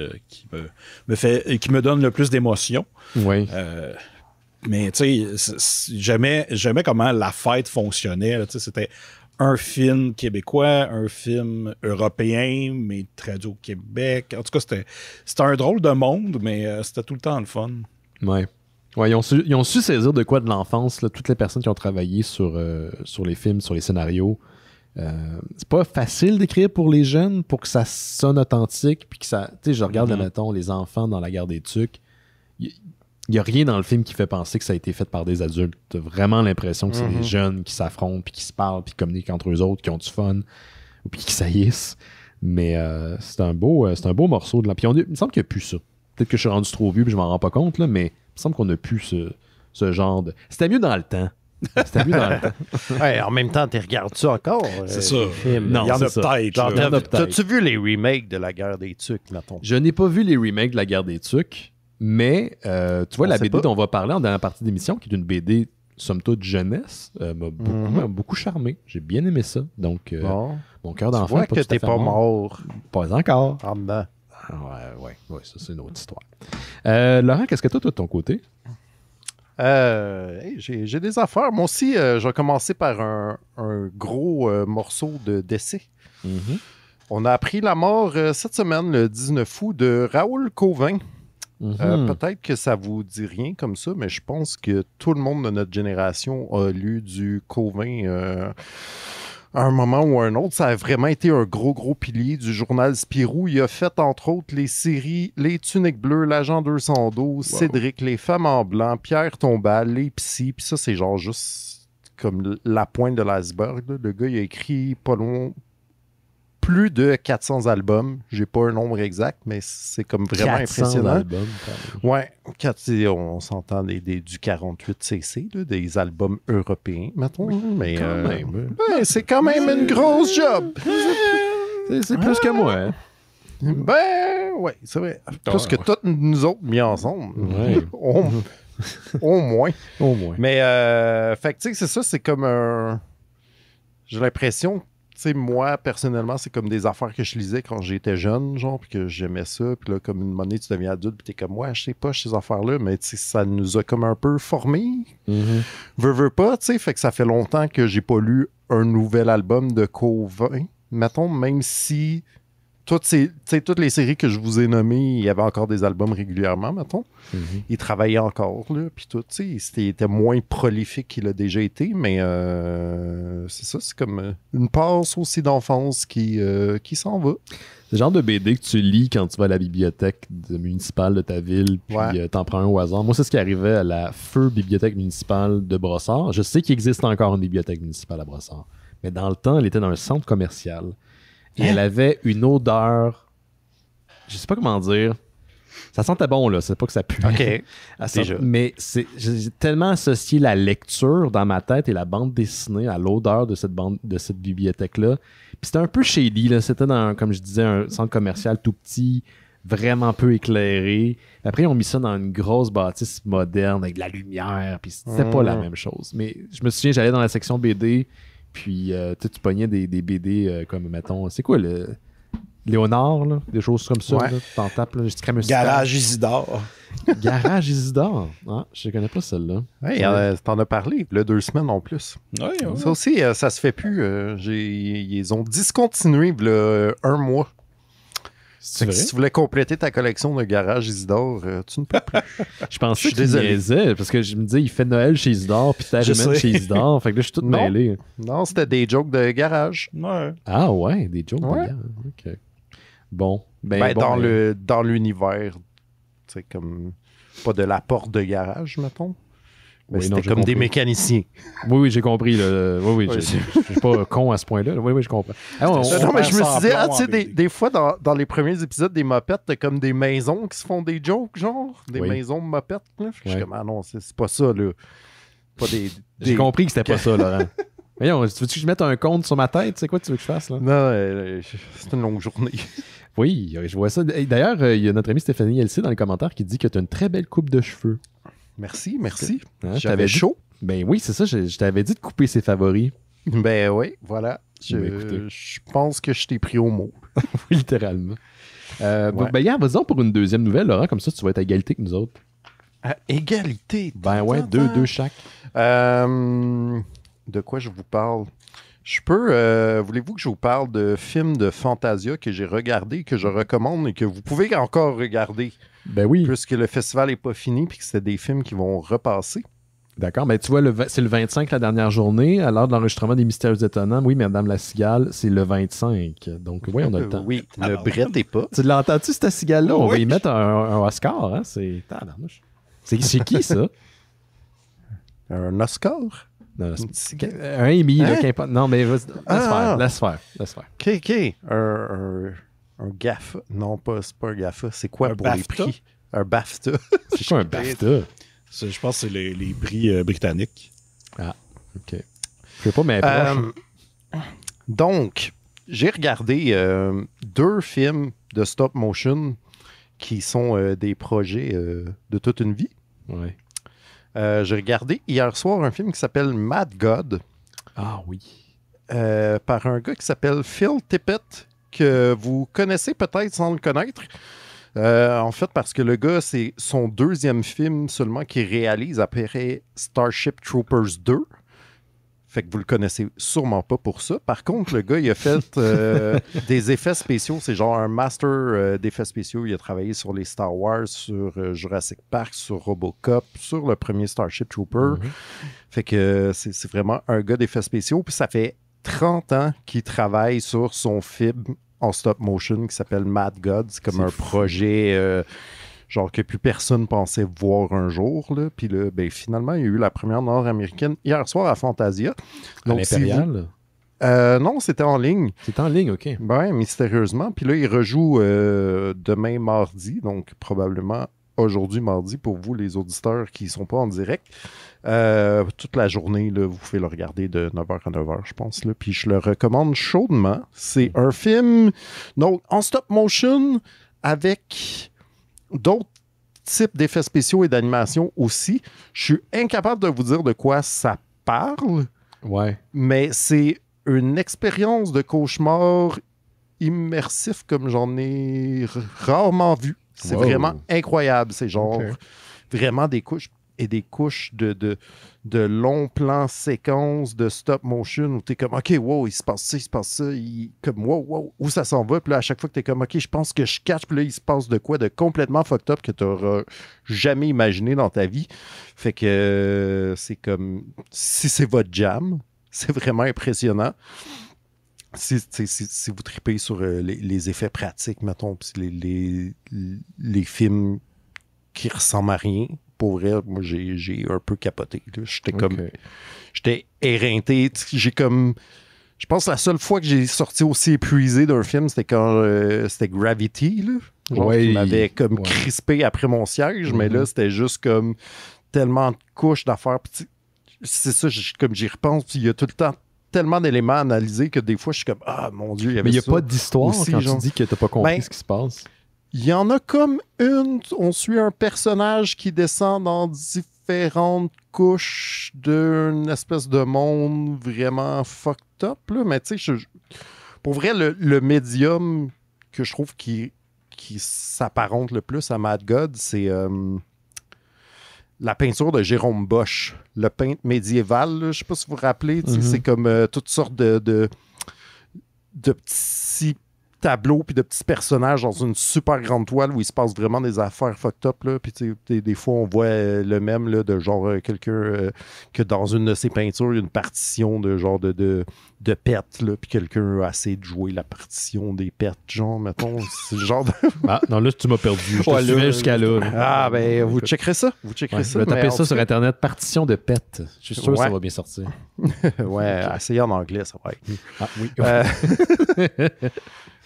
me donne le plus d'émotions. Oui. Mais, tu sais, j'aimais comment la fête fonctionnait. Tu sais, c'était un film québécois, un film européen, mais traduit au Québec. En tout cas, c'était un drôle de monde, mais c'était tout le temps le fun. Ouais. Ouais, ils ont su saisir de quoi de l'enfance, là, toutes les personnes qui ont travaillé sur les films, sur les scénarios. C'est pas facile d'écrire pour les jeunes pour que ça sonne authentique, puis que ça. Tu sais, je regarde, mettons, les enfants dans La Guerre des Tucs. Il n'y a rien dans le film qui fait penser que ça a été fait par des adultes. T'as vraiment l'impression que c'est des jeunes qui s'affrontent, puis qui se parlent, puis qui communiquent entre eux autres, qui ont du fun, ou puis qui saillissent. Mais c'est un beau morceau de là. Puis il me semble qu'il n'y a plus ça. Peut-être que je suis rendu trop vieux, puis je m'en rends pas compte, là, mais il me semble qu'on n'a plus ce genre de. C'était mieux dans le temps. C'était mieux dans le temps. Ouais, en même temps, tu regardes-tu encore? C'est ça. Les films? Non, Il y en a c'est ça. peut-être. Genre, là. Il y en a peut-être. t'as-tu vu les remakes de La Guerre des Tucs, mettons? Je n'ai pas vu les remakes de La Guerre des Tucs, mais tu vois, On la sait BD pas. dont on va parler en dernière partie d'émission, qui est une BD, somme toute, jeunesse, m'a beaucoup charmé. J'ai bien aimé ça. Donc, Bon. mon cœur Tu d'enfant vois est pas que tout à t'es fait pas mort Pas encore. en dedans. Ah, ouais, ça, c'est une autre histoire. Laurent, qu'est-ce que toi, de ton côté? Hey, j'ai des affaires. Moi aussi, je vais commencer par un gros morceau de décès. On a appris la mort cette semaine, le 19 août, de Raoul Cauvin. Peut-être que ça vous dit rien comme ça, mais je pense que tout le monde de notre génération a lu du Cauvin à un moment ou à un autre. Ça a vraiment été un gros pilier du journal Spirou. Il a fait, entre autres, les séries Les Tuniques Bleues, L'Agent 212, Cédric, Les Femmes en Blanc, Pierre Tombal, Les Psys. Puis ça, c'est genre juste comme la pointe de l'iceberg, là. Le gars, il a écrit pas loin plus de 400 albums. J'ai pas un nombre exact, mais c'est comme vraiment 400 impressionnant. albums, quand même. Ouais, on s'entend du 48cc, là, des albums européens, mettons. Mais Quand même. c'est quand même une grosse job. C'est plus que moi. Hein? Ben, ouais, c'est vrai. Plus que toutes nous autres mis ensemble. Ouais. Au moins. Au moins. Mais, fait que, tu sais, c'est ça, c'est comme un. J'ai l'impression, tu sais, moi, personnellement, c'est comme des affaires que je lisais quand j'étais jeune, genre, puis que j'aimais ça. Puis là, comme une monnaie, tu deviens adulte, puis t'es comme, ouais, je sais pas ces affaires-là, mais tu sais, ça nous a comme un peu formés. Veux pas, tu sais, fait que ça fait longtemps que j'ai pas lu un nouvel album de Cauvin. Mettons, même si toutes les séries que je vous ai nommées, il y avait encore des albums régulièrement, mettons. Il travaillait encore, là, puis tout, tu sais, il était moins prolifique qu'il a déjà été, mais c'est ça, c'est comme une passe aussi d'enfance qui s'en va. C'est le genre de BD que tu lis quand tu vas à la bibliothèque municipale de ta ville, puis t'en prends un au hasard. Moi, c'est ce qui arrivait à la feu bibliothèque municipale de Brossard. Je sais qu'il existe encore une bibliothèque municipale à Brossard, mais dans le temps, elle était dans un centre commercial. Et elle avait une odeur, je sais pas comment dire, ça sentait bon, là, c'est pas que ça pue. OK. Déjà. Mais j'ai tellement associé la lecture dans ma tête et la bande dessinée à l'odeur de cette bibliothèque-là. Puis c'était un peu shady, là. C'était dans, comme je disais, un centre commercial tout petit, vraiment peu éclairé. Après, ils ont mis ça dans une grosse bâtisse moderne avec de la lumière, puis c'était pas la même chose. Mais je me souviens, j'allais dans la section BD, puis tu pognais des BD comme, mettons, c'est quoi le Léonard, là? Des choses comme ça. Ouais. Là, tu t'en tapes, là, je crème un Garage Isidore. Garage Isidore. Ah, je connais pas celle-là. Hey, t'en as parlé, là, 2 semaines en plus. Ouais. Ça aussi, ça se fait plus. Ils ont discontinué, là, 1 mois. C'est Fait que vrai? si tu voulais compléter ta collection de Garage Isidore, tu ne peux plus. Je pensais Je suis qu'il désolé. niaisait, parce que je me disais, il fait Noël chez Isidore, puis Je Terry Man sais. chez Isidore. Fait que là, je suis tout Non. mêlé. Non, c'était des jokes de garage. Ouais. Ah ouais, des jokes Ouais. de gars. OK. Bon. Dans l'univers, tu sais, comme pas de la porte de garage, mettons. Mais Oui, non, c'était j'ai comme des compris. mécaniciens. Oui, j'ai compris. Là. Oui, Ouais, je suis pas con à ce point-là. Oui, je comprends. Ah, Non, mais je me suis dit, semblant tu sais, en BD. des fois, dans les premiers épisodes des Mopettes, t'as comme des maisons qui se font des jokes, genre. Des Oui. maisons de Mopettes. Là. Fait que je suis Ouais. comme, ah non, c'est pas ça, là. Pas J'ai compris que c'était pas ça, Laurent. Voyons, tu veux-tu que je mette un compte sur ma tête? C'est quoi tu veux que je fasse, là? Non, c'est une longue journée. Oui, je vois ça. Et d'ailleurs, il y a notre amie Stéphanie LC dans les commentaires qui dit que tu as une très belle coupe de cheveux. Merci. Hein, J'avais chaud. Ben oui, c'est ça. Je t'avais dit de couper ses favoris. Ben oui, voilà. Je pense que je t'ai pris au mot. Oui, littéralement. Ben, gars, vas-y donc pour une deuxième nouvelle, Laurent. Comme ça, tu vas être à égalité que nous autres. À égalité? Ben ouais, deux chaque. De quoi je vous parle? Voulez-vous que je vous parle de films de Fantasia que j'ai regardés, que je recommande et que vous pouvez encore regarder? Ben oui. Puisque le festival n'est pas fini puis que c'est des films qui vont repasser. D'accord, mais tu vois, c'est le 25 la dernière journée, à l'heure de l'enregistrement des Mystères étonnants. Oui, Madame la Cigale, c'est le 25. Donc oui, on a le temps. Oui, ne brettez pas. Tu l'entends-tu, cette cigale-là? On va Oui. y mettre un Oscar, hein? C'est qui, ça? Un Oscar? Non, un Emmy, là, qu'importe. Non, mais laisse faire. OK. Un GAFA. Non, c'est pas un GAFA. C'est quoi Un pour BAFTA? les prix? Un BAFTA. C'est quoi un BAFTA? Je pense que c'est les prix britanniques. Ah, OK. Je sais pas, mais Donc, j'ai regardé 2 films de stop motion qui sont des projets de toute une vie. Ouais. J'ai regardé hier soir un film qui s'appelle Mad God. Ah oui. Par un gars qui s'appelle Phil Tippett, que vous connaissez peut-être sans le connaître. En fait, parce que le gars, c'est son 2e film seulement qu'il réalise après Starship Troopers 2. Fait que vous le connaissez sûrement pas pour ça. Par contre, le gars, il a fait des effets spéciaux. C'est genre un master d'effets spéciaux. Il a travaillé sur les Star Wars, sur Jurassic Park, sur Robocop, sur le premier Starship Trooper. Fait que c'est vraiment un gars d'effets spéciaux. Puis ça fait 30 ans qu'il travaille sur son film en stop motion qui s'appelle Mad God. C'est comme un projet genre que plus personne pensait voir un jour. Là. Puis là, ben, finalement, il y a eu la première nord-américaine hier soir à Fantasia. Donc, à l'Impérial? Non, c'était en ligne. C'est en ligne, OK. Ben, mystérieusement. Puis là, il rejoue demain mardi, donc probablement aujourd'hui mardi pour vous, les auditeurs qui ne sont pas en direct. Toute la journée, là, vous pouvez le regarder de 9h à 9h, je pense. Là. Puis je le recommande chaudement. C'est un film donc, en stop motion avec d'autres types d'effets spéciaux et d'animation aussi. Je suis incapable de vous dire de quoi ça parle. Ouais. Mais c'est une expérience de cauchemar immersif comme j'en ai rarement vu. C'est vraiment incroyable. C'est genre vraiment des couches et des couches de longs plans séquences de stop motion où t'es comme OK, wow, il se passe ça, comme wow, où ça s'en va. Puis là, à chaque fois que t'es comme OK, je pense que je catch, puis là, il se passe de quoi de complètement fucked up que t'auras jamais imaginé dans ta vie. Fait que c'est comme si c'est votre jam, c'est vraiment impressionnant. Si vous tripez sur les effets pratiques, mettons, puis les films qui ressemblent à rien, pour vrai, moi, j'ai un peu capoté. J'étais éreinté. J'ai comme... Je pense que la seule fois que j'ai sorti aussi épuisé d'un film, c'était quand c'était Gravity, là. Genre, qui m'avait comme crispé après mon siège, mais là, c'était juste comme tellement de couches d'affaires. C'est ça, comme j'y repense, puis il y a tout le temps tellement d'éléments à analyser que des fois, je suis comme, ah, mon Dieu, il y avait ça. Mais il n'y a pas d'histoire aussi, quand genre... tu dis que tu n'as pas compris ce qui se passe. Il y en a comme une. On suit un personnage qui descend dans différentes couches d'une espèce de monde vraiment fucked up. Là. Mais tu sais, pour vrai, le médium que je trouve qui s'apparente le plus à Mad God, c'est la peinture de Jérôme Bosch, le peintre médiéval. Je ne sais pas si vous vous rappelez. C'est comme toutes sortes de petits tableaux puis de petits personnages dans une super grande toile où il se passe vraiment des affaires fucked up. Là. Puis des fois, on voit le même là, de genre quelqu'un que dans une de ses peintures, il y a une partition de genre de pets. Puis quelqu'un a essayé de jouer la partition des pets. Genre, mettons, c'est le genre de... Ah, non, là, tu m'as perdu. Je te suivais jusqu'à là. Ah, ben, vous checkerez ça. Vous checkerez ça. Je vais taper ça sur Internet, partition de pets. Je suis sûr que ça va bien sortir. Ouais, essayez en anglais, ça va être. Ah, oui.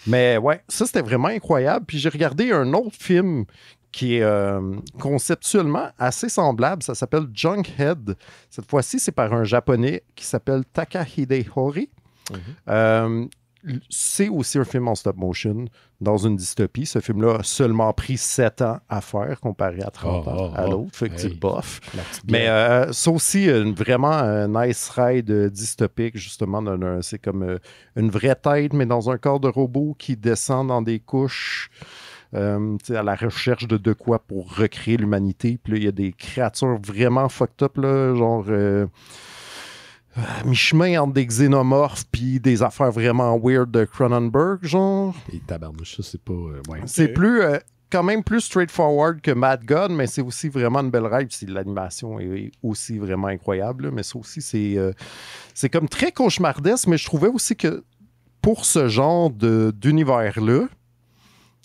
Mais ouais, ça c'était vraiment incroyable. Puis j'ai regardé un autre film qui est conceptuellement assez semblable. Ça s'appelle Junkhead. Cette fois-ci, c'est par un Japonais qui s'appelle Takahide Hori. C'est aussi un film en stop motion dans une dystopie. Ce film-là a seulement pris 7 ans à faire comparé à 30 ans à l'autre. Fait que tu bof. Mais c'est aussi vraiment un nice ride dystopique, justement. C'est comme une vraie tête, mais dans un corps de robot qui descend dans des couches à la recherche de quoi pour recréer l'humanité. Puis là, il y a des créatures vraiment fucked up, là, genre... mi-chemin entre des xénomorphes puis des affaires vraiment weird de Cronenberg, genre. Et tabarnouche, ça, c'est pas... ouais. C'est plus... quand même plus straightforward que Mad God, mais c'est aussi vraiment une belle ride. L'animation est aussi vraiment incroyable, là, mais ça aussi, c'est comme très cauchemardesque, mais je trouvais aussi que pour ce genre d'univers-là,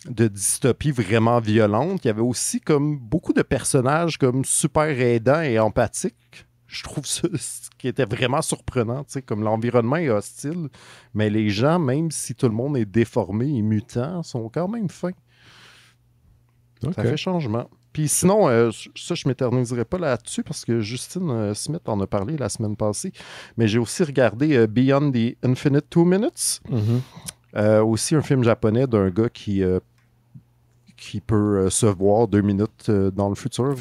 de dystopie vraiment violente, il y avait aussi comme beaucoup de personnages comme super aidants et empathiques. Je trouve ça ce qui était vraiment surprenant, tu sais, comme l'environnement est hostile, mais les gens, même si tout le monde est déformé et mutant, sont quand même fins. Okay. Ça fait changement. Puis sinon, ça, je ne m'éterniserai pas là-dessus parce que Justine Smith en a parlé la semaine passée, mais j'ai aussi regardé Beyond the Infinite 2 Minutes, aussi un film japonais d'un gars qui peut se voir 2 minutes dans le futur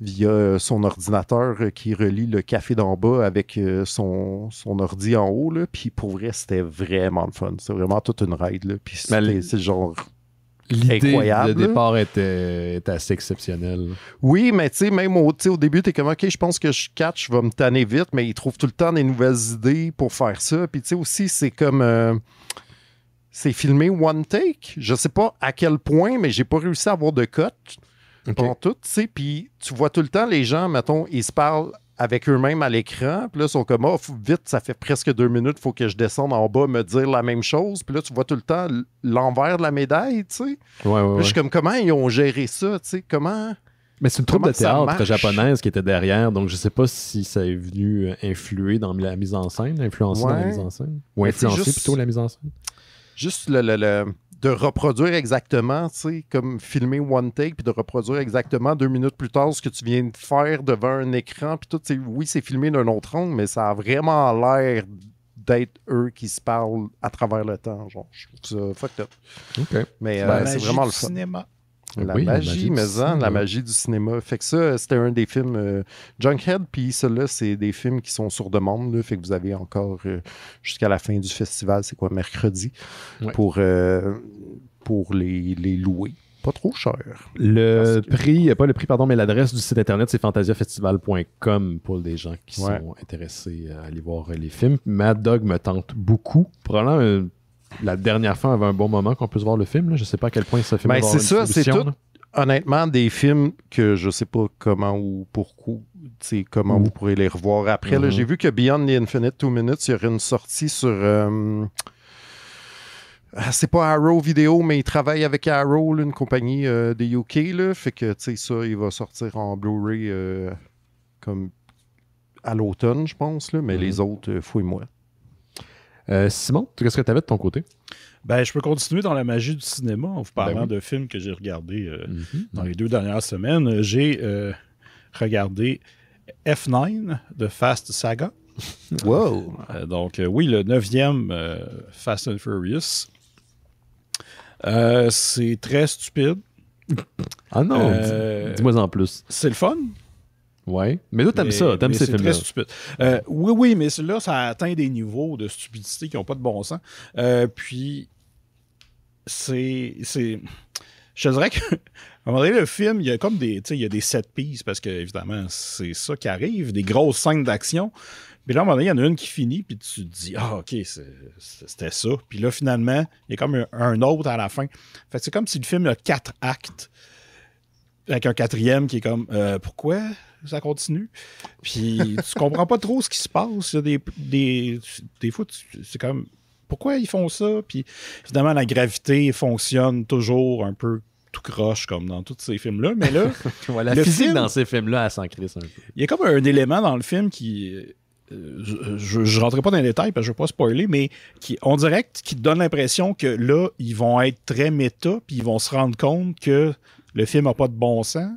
via son ordinateur qui relie le café d'en bas avec son ordi en haut. Là. Puis pour vrai, c'était vraiment le fun. C'est vraiment toute une ride. Là. Puis c'est genre incroyable. L'idée de départ était assez exceptionnelle. Oui, mais tu sais, même au début, t'es comme, OK, je pense que je vais me tanner vite, mais il trouve tout le temps des nouvelles idées pour faire ça. Puis tu sais aussi, c'est comme... c'est filmé one take. Je sais pas à quel point, mais j'ai pas réussi à avoir de cut. Pour tout, tu sais, puis tu vois tout le temps les gens, mettons, ils se parlent avec eux-mêmes à l'écran, puis là, ils sont comme, vite, ça fait presque 2 minutes, il faut que je descende en bas me dire la même chose, puis là, tu vois tout le temps l'envers de la médaille, tu sais. Ouais. Je suis comme, comment ils ont géré ça, tu sais, comment... Mais c'est une troupe de théâtre japonaise qui était derrière, donc je sais pas si ça est venu influer dans la mise en scène, influencer dans la mise en scène, ou influencer plutôt la mise en scène. Juste de reproduire exactement, tu sais, comme filmer one take, puis de reproduire exactement 2 minutes plus tard ce que tu viens de faire devant un écran, puis tout, oui, c'est filmé d'un autre angle, mais ça a vraiment l'air d'être eux qui se parlent à travers le temps, genre, je trouve ça fucked up. OK. Mais c'est vraiment le fun. Cinéma. La magie du cinéma. Fait que ça, c'était un des films Junkhead, puis ceux-là, c'est des films qui sont sur demande, là, fait que vous avez encore jusqu'à la fin du festival, c'est quoi, mercredi, pour les louer. Pas trop cher. Mais l'adresse du site internet, c'est fantasiafestival.com pour des gens qui sont intéressés à aller voir les films. Mad Dog me tente beaucoup. Probablement la dernière fois, on avait un bon moment qu'on puisse voir le film. Là. Je sais pas à quel point ça fait c'est ça, c'est tout. Honnêtement, des films que je sais pas comment ou pourquoi, comment vous pourrez les revoir après. Là, j'ai vu que Beyond the Infinite 2 Minutes, il y aurait une sortie sur... c'est pas Arrow Video, mais ils travaillent avec Arrow, là, une compagnie des UK. Là, fait que, tu sais, ça, il va sortir en Blu-ray comme à l'automne, je pense. Là, mais les autres, fouille-moi. Simon, qu'est-ce que tu avais de ton côté? Ben, je peux continuer dans la magie du cinéma en vous parlant de films que j'ai regardés dans les 2 dernières semaines. J'ai regardé F9 de Fast Saga. Wow! Donc, oui, le 9e Fast and Furious. C'est très stupide. Ah non, dis-moi en plus. C'est le fun. Ouais, mais toi, t'aimes ça, t'aimes ces films-là. C'est très stupide. Oui, mais là, ça atteint des niveaux de stupidité qui n'ont pas de bon sens. Puis, c'est... Je te dirais qu'à un moment donné, le film, il y a comme des set pieces, parce que, évidemment, c'est ça qui arrive, des grosses scènes d'action. Puis là, à un moment donné, il y en a une qui finit, puis tu te dis, OK, c'était ça. Puis là, finalement, il y a comme un autre à la fin. Fait que c'est comme si le film a 4 actes, avec un 4e qui est comme, pourquoi ça continue? Puis tu comprends pas trop ce qui se passe. Il y a des fois, c'est comme, pourquoi ils font ça? Puis évidemment, la gravité fonctionne toujours un peu tout croche, comme dans tous ces films-là. Mais là, la physique dans ces films-là, elle s'en crisse un peu. Il y a comme un élément dans le film qui... je rentrerai pas dans les détails parce que je veux pas spoiler, mais on dirait qu'il te donne l'impression que là, ils vont être très méta, puis ils vont se rendre compte que le film n'a pas de bon sens,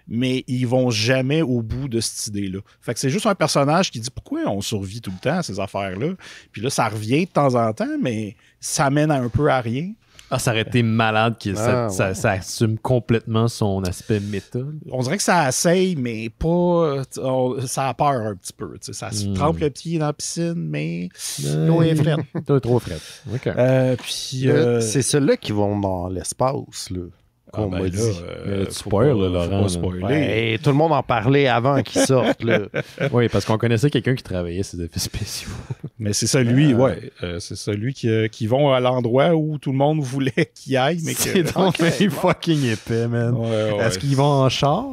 mais ils vont jamais au bout de cette idée-là. Fait que c'est juste un personnage qui dit pourquoi on survit tout le temps à ces affaires-là. Puis là, ça revient de temps en temps, mais ça mène un peu à rien. Ah, ça aurait été malade que ça assume complètement son aspect méta. On dirait que ça essaye, mais pas. Ça a peur un petit peu. Ça se trempe le pied dans la piscine, mais l'eau est frette. Trop frette. OK. Puis, c'est ceux-là qui vont dans l'espace, là. On m'a dit. Tu spoil, Laurent. Ouais, tout le monde en parlait avant qu'il sorte. Là. Oui, parce qu'on connaissait quelqu'un qui travaillait ces effets spéciaux. Mais c'est celui, c'est celui qui vont à l'endroit où tout le monde voulait qu'il aille. Mais c'est donc fucking épais, man. Est-ce qu'ils vont en char?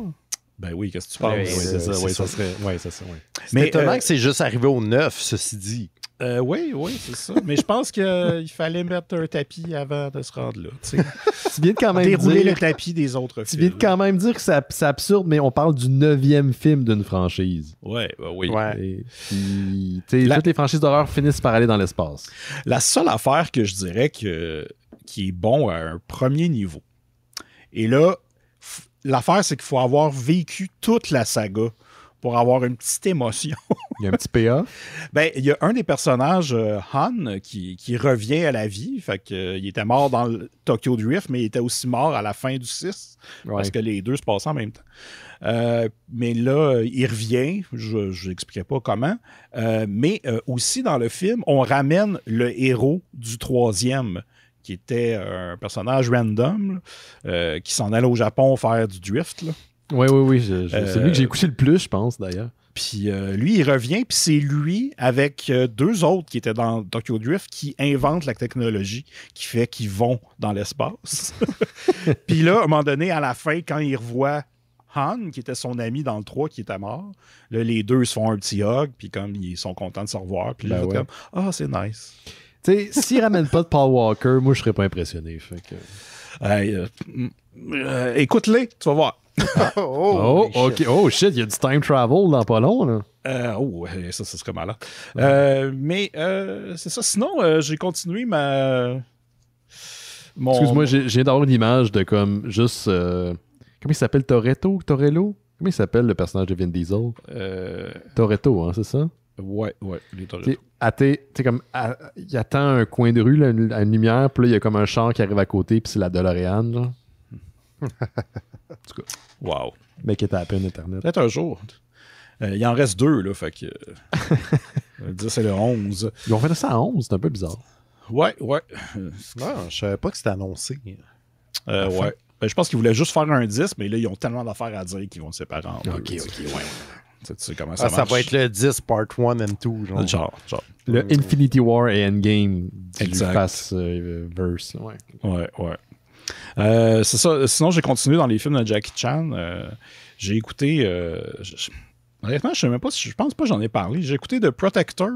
Ben oui, qu'est-ce que tu penses? Oui, c'est ça. Oui, ça serait. Oui, c'est ça, oui. C'est étonnant que c'est juste arrivé au 9, ceci dit. Oui, c'est ça. Mais je pense qu'il fallait mettre un tapis avant de se rendre là. Tu viens de quand même dérouler le tapis des autres films. Tu viens de quand même dire que c'est absurde, mais on parle du 9e film d'une franchise. Oui. Ouais. Puis, toutes les franchises d'horreur finissent par aller dans l'espace. La seule affaire que je dirais qui est bon à un premier niveau. Et là, l'affaire, c'est qu'il faut avoir vécu toute la saga pour avoir une petite émotion. Il y a un petit PA. Ben, il y a un des personnages, Han, qui revient à la vie. Fait que, il était mort dans le Tokyo Drift, mais il était aussi mort à la fin du 6. Parce que les deux se passaient en même temps. Mais là, il revient. Je n'expliquerai pas comment. Mais aussi, dans le film, on ramène le héros du 3e, qui était un personnage random, qui s'en allait au Japon faire du drift, là. Oui. C'est lui que j'ai écouté le plus, je pense, d'ailleurs. Puis lui, il revient, puis c'est lui, avec deux autres qui étaient dans Tokyo Drift, qui inventent la technologie qui fait qu'ils vont dans l'espace. Puis là, à un moment donné, à la fin, quand il revoit Han, qui était son ami dans le 3, qui était mort, là, les deux se font un petit hug, puis comme ils sont contents de se revoir, puis là, comme « Ah, c'est nice ». Tu sais, s'ils ramènent pas de Paul Walker, moi, je serais pas impressionné. Fait que... écoute-les, tu vas voir. OK. Oh, shit, il y a du time travel dans pas long, là. Ça serait malade. Mais c'est ça. Sinon, j'ai continué Excuse-moi, j'ai d'avoir une image de comme juste... comment il s'appelle? Torello? Comment il s'appelle le personnage de Vin Diesel? Toretto, hein, c'est ça? Ouais, les Toretto. Il attend un coin de rue, là, à une lumière, puis là, il y a comme un char qui arrive à côté, puis c'est la DeLorean, genre. En tout cas. Wow. Mec est à peine Internet. Peut-être un jour. Il en reste 2, là, fait que... c'est le 11. Ils ont fait ça à 11, c'est un peu bizarre. Ouais. Je savais pas que c'était annoncé. Ouais. Ben, je pense qu'ils voulaient juste faire un 10, mais là, ils ont tellement d'affaires à dire qu'ils vont se séparer en deux. OK, ouais. Tu sais comment ça marche. Ça va être le 10 part 1 and 2. Genre. Le Infinity War et Endgame du Fast-verse. Ouais. C'est ça. Sinon, j'ai continué dans les films de Jackie Chan. J'ai écouté... honnêtement, je pense pas que j'en ai parlé. J'ai écouté The Protector,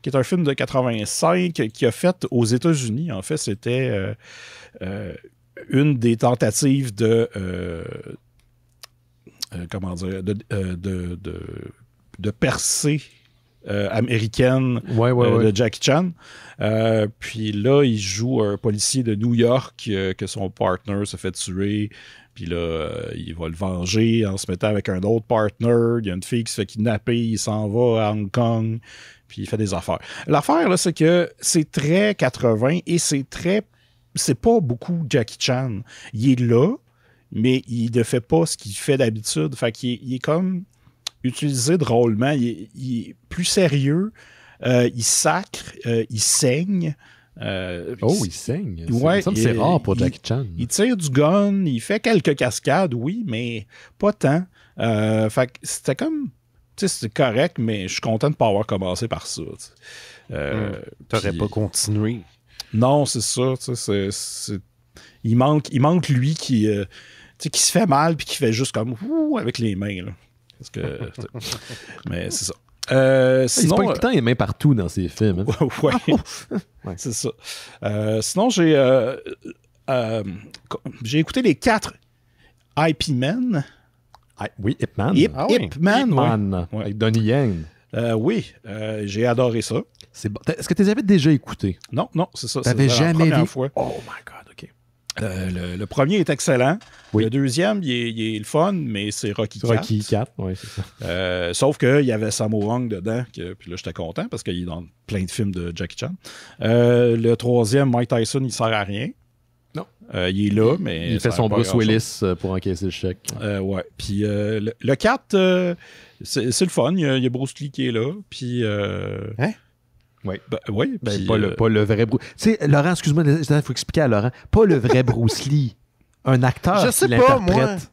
qui est un film de 85 qui a fait aux États-Unis. En fait, c'était une des tentatives de... comment dire, de percée américaine de Jackie Chan. Puis là, il joue un policier de New York que son partner se fait tuer. Puis là, il va le venger en se mettant avec un autre partner. Il y a une fille qui se fait kidnapper. Il s'en va à Hong Kong. Puis il fait des affaires. L'affaire, là, c'est que c'est très 80 et c'est pas beaucoup Jackie Chan. Il est là, mais il ne fait pas ce qu'il fait d'habitude. Fait qu'il est comme utilisé drôlement. Il est plus sérieux. Il sacre. Il saigne. Il saigne. Ouais, c'est rare pour Jackie Chan. Il tire du gun. Il fait quelques cascades, oui, mais pas tant. Fait que c'était comme... Tu sais, c'est correct, mais je suis content de ne pas avoir commencé par ça. T'aurais pas continué. Non, c'est ça. Il manque lui qui se fait mal puis qui fait juste comme avec les mains. Là. Parce que, mais c'est ça. Sinon, il se pointe les mains partout dans ses films. Hein? Ouais, c'est ça. Sinon, j'ai écouté les 4 IP Men. Oui, Ip Man. Ip Man. Avec Donnie Yen. Oui, j'ai adoré ça. C'est bon. Est-ce que tu les avais déjà écoutés? Non, c'est ça. T'avais jamais vu? Fois. Oh my God, OK. Le premier est excellent. Oui. Le deuxième, il est le fun, mais c'est Rocky IV. Rocky IV, oui, c'est ça. Sauf qu'il y avait Sammo Hung dedans, puis là, j'étais content parce qu'il est dans plein de films de Jackie Chan. Le troisième, Mike Tyson, il sert à rien. Non. Il est là, mais... Il fait son Bruce Willis pour encaisser le chèque. Ouais. Puis le 4, c'est le fun. Il y a Bruce Lee qui est là. Puis... Hein? Oui. Oui. Puis, pas le vrai Bruce... Tu sais, Laurent, excuse-moi, il faut expliquer à Laurent. Pas le vrai Bruce Lee. Un acteur Je sais qui pas, l'interprète.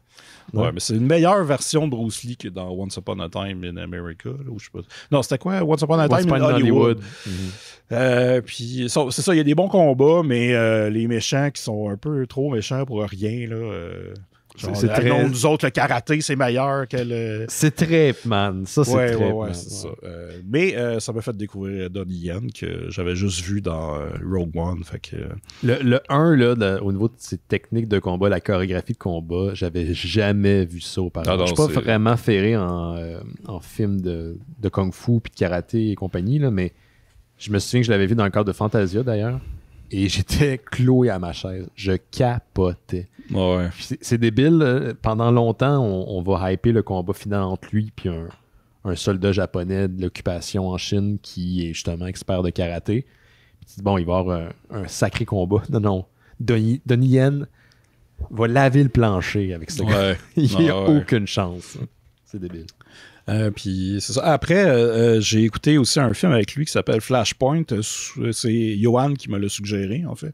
Ouais, mais c'est une meilleure version de Bruce Lee que dans Once Upon a Time in America. Là, où je sais pas. Non, c'était quoi? Once Upon a Time in Hollywood. Puis c'est ça, il y a des bons combats, mais les méchants qui sont un peu trop méchants pour rien, là... c'est très... Non, nous autres, le karaté, c'est meilleur que le... C'est très, man. Ça, c'est très... Ouais, c'est ça. Mais ça m'a fait découvrir Donnie Yen, que j'avais juste vu dans Rogue One. Fait que... Le 1, là, au niveau de ses techniques de combat, la chorégraphie de combat, j'avais jamais vu ça auparavant. Je suis pas vraiment ferré en film de kung-fu puis de karaté et compagnie, là, mais je me souviens que je l'avais vu dans le cadre de Fantasia, d'ailleurs. Et j'étais cloué à ma chaise. Je capotais. Ouais. C'est débile. Pendant longtemps, on va hyper le combat final entre lui et un soldat japonais de l'occupation en Chine qui est justement expert de karaté. Puis, bon, il va y avoir un sacré combat. Non. Donnie Yen va laver le plancher avec ce gars. Il n'y a aucune chance. C'est débile. Puis c'est ça. Après, j'ai écouté aussi un film avec lui qui s'appelle Flashpoint. C'est Johan qui me l'a suggéré, en fait.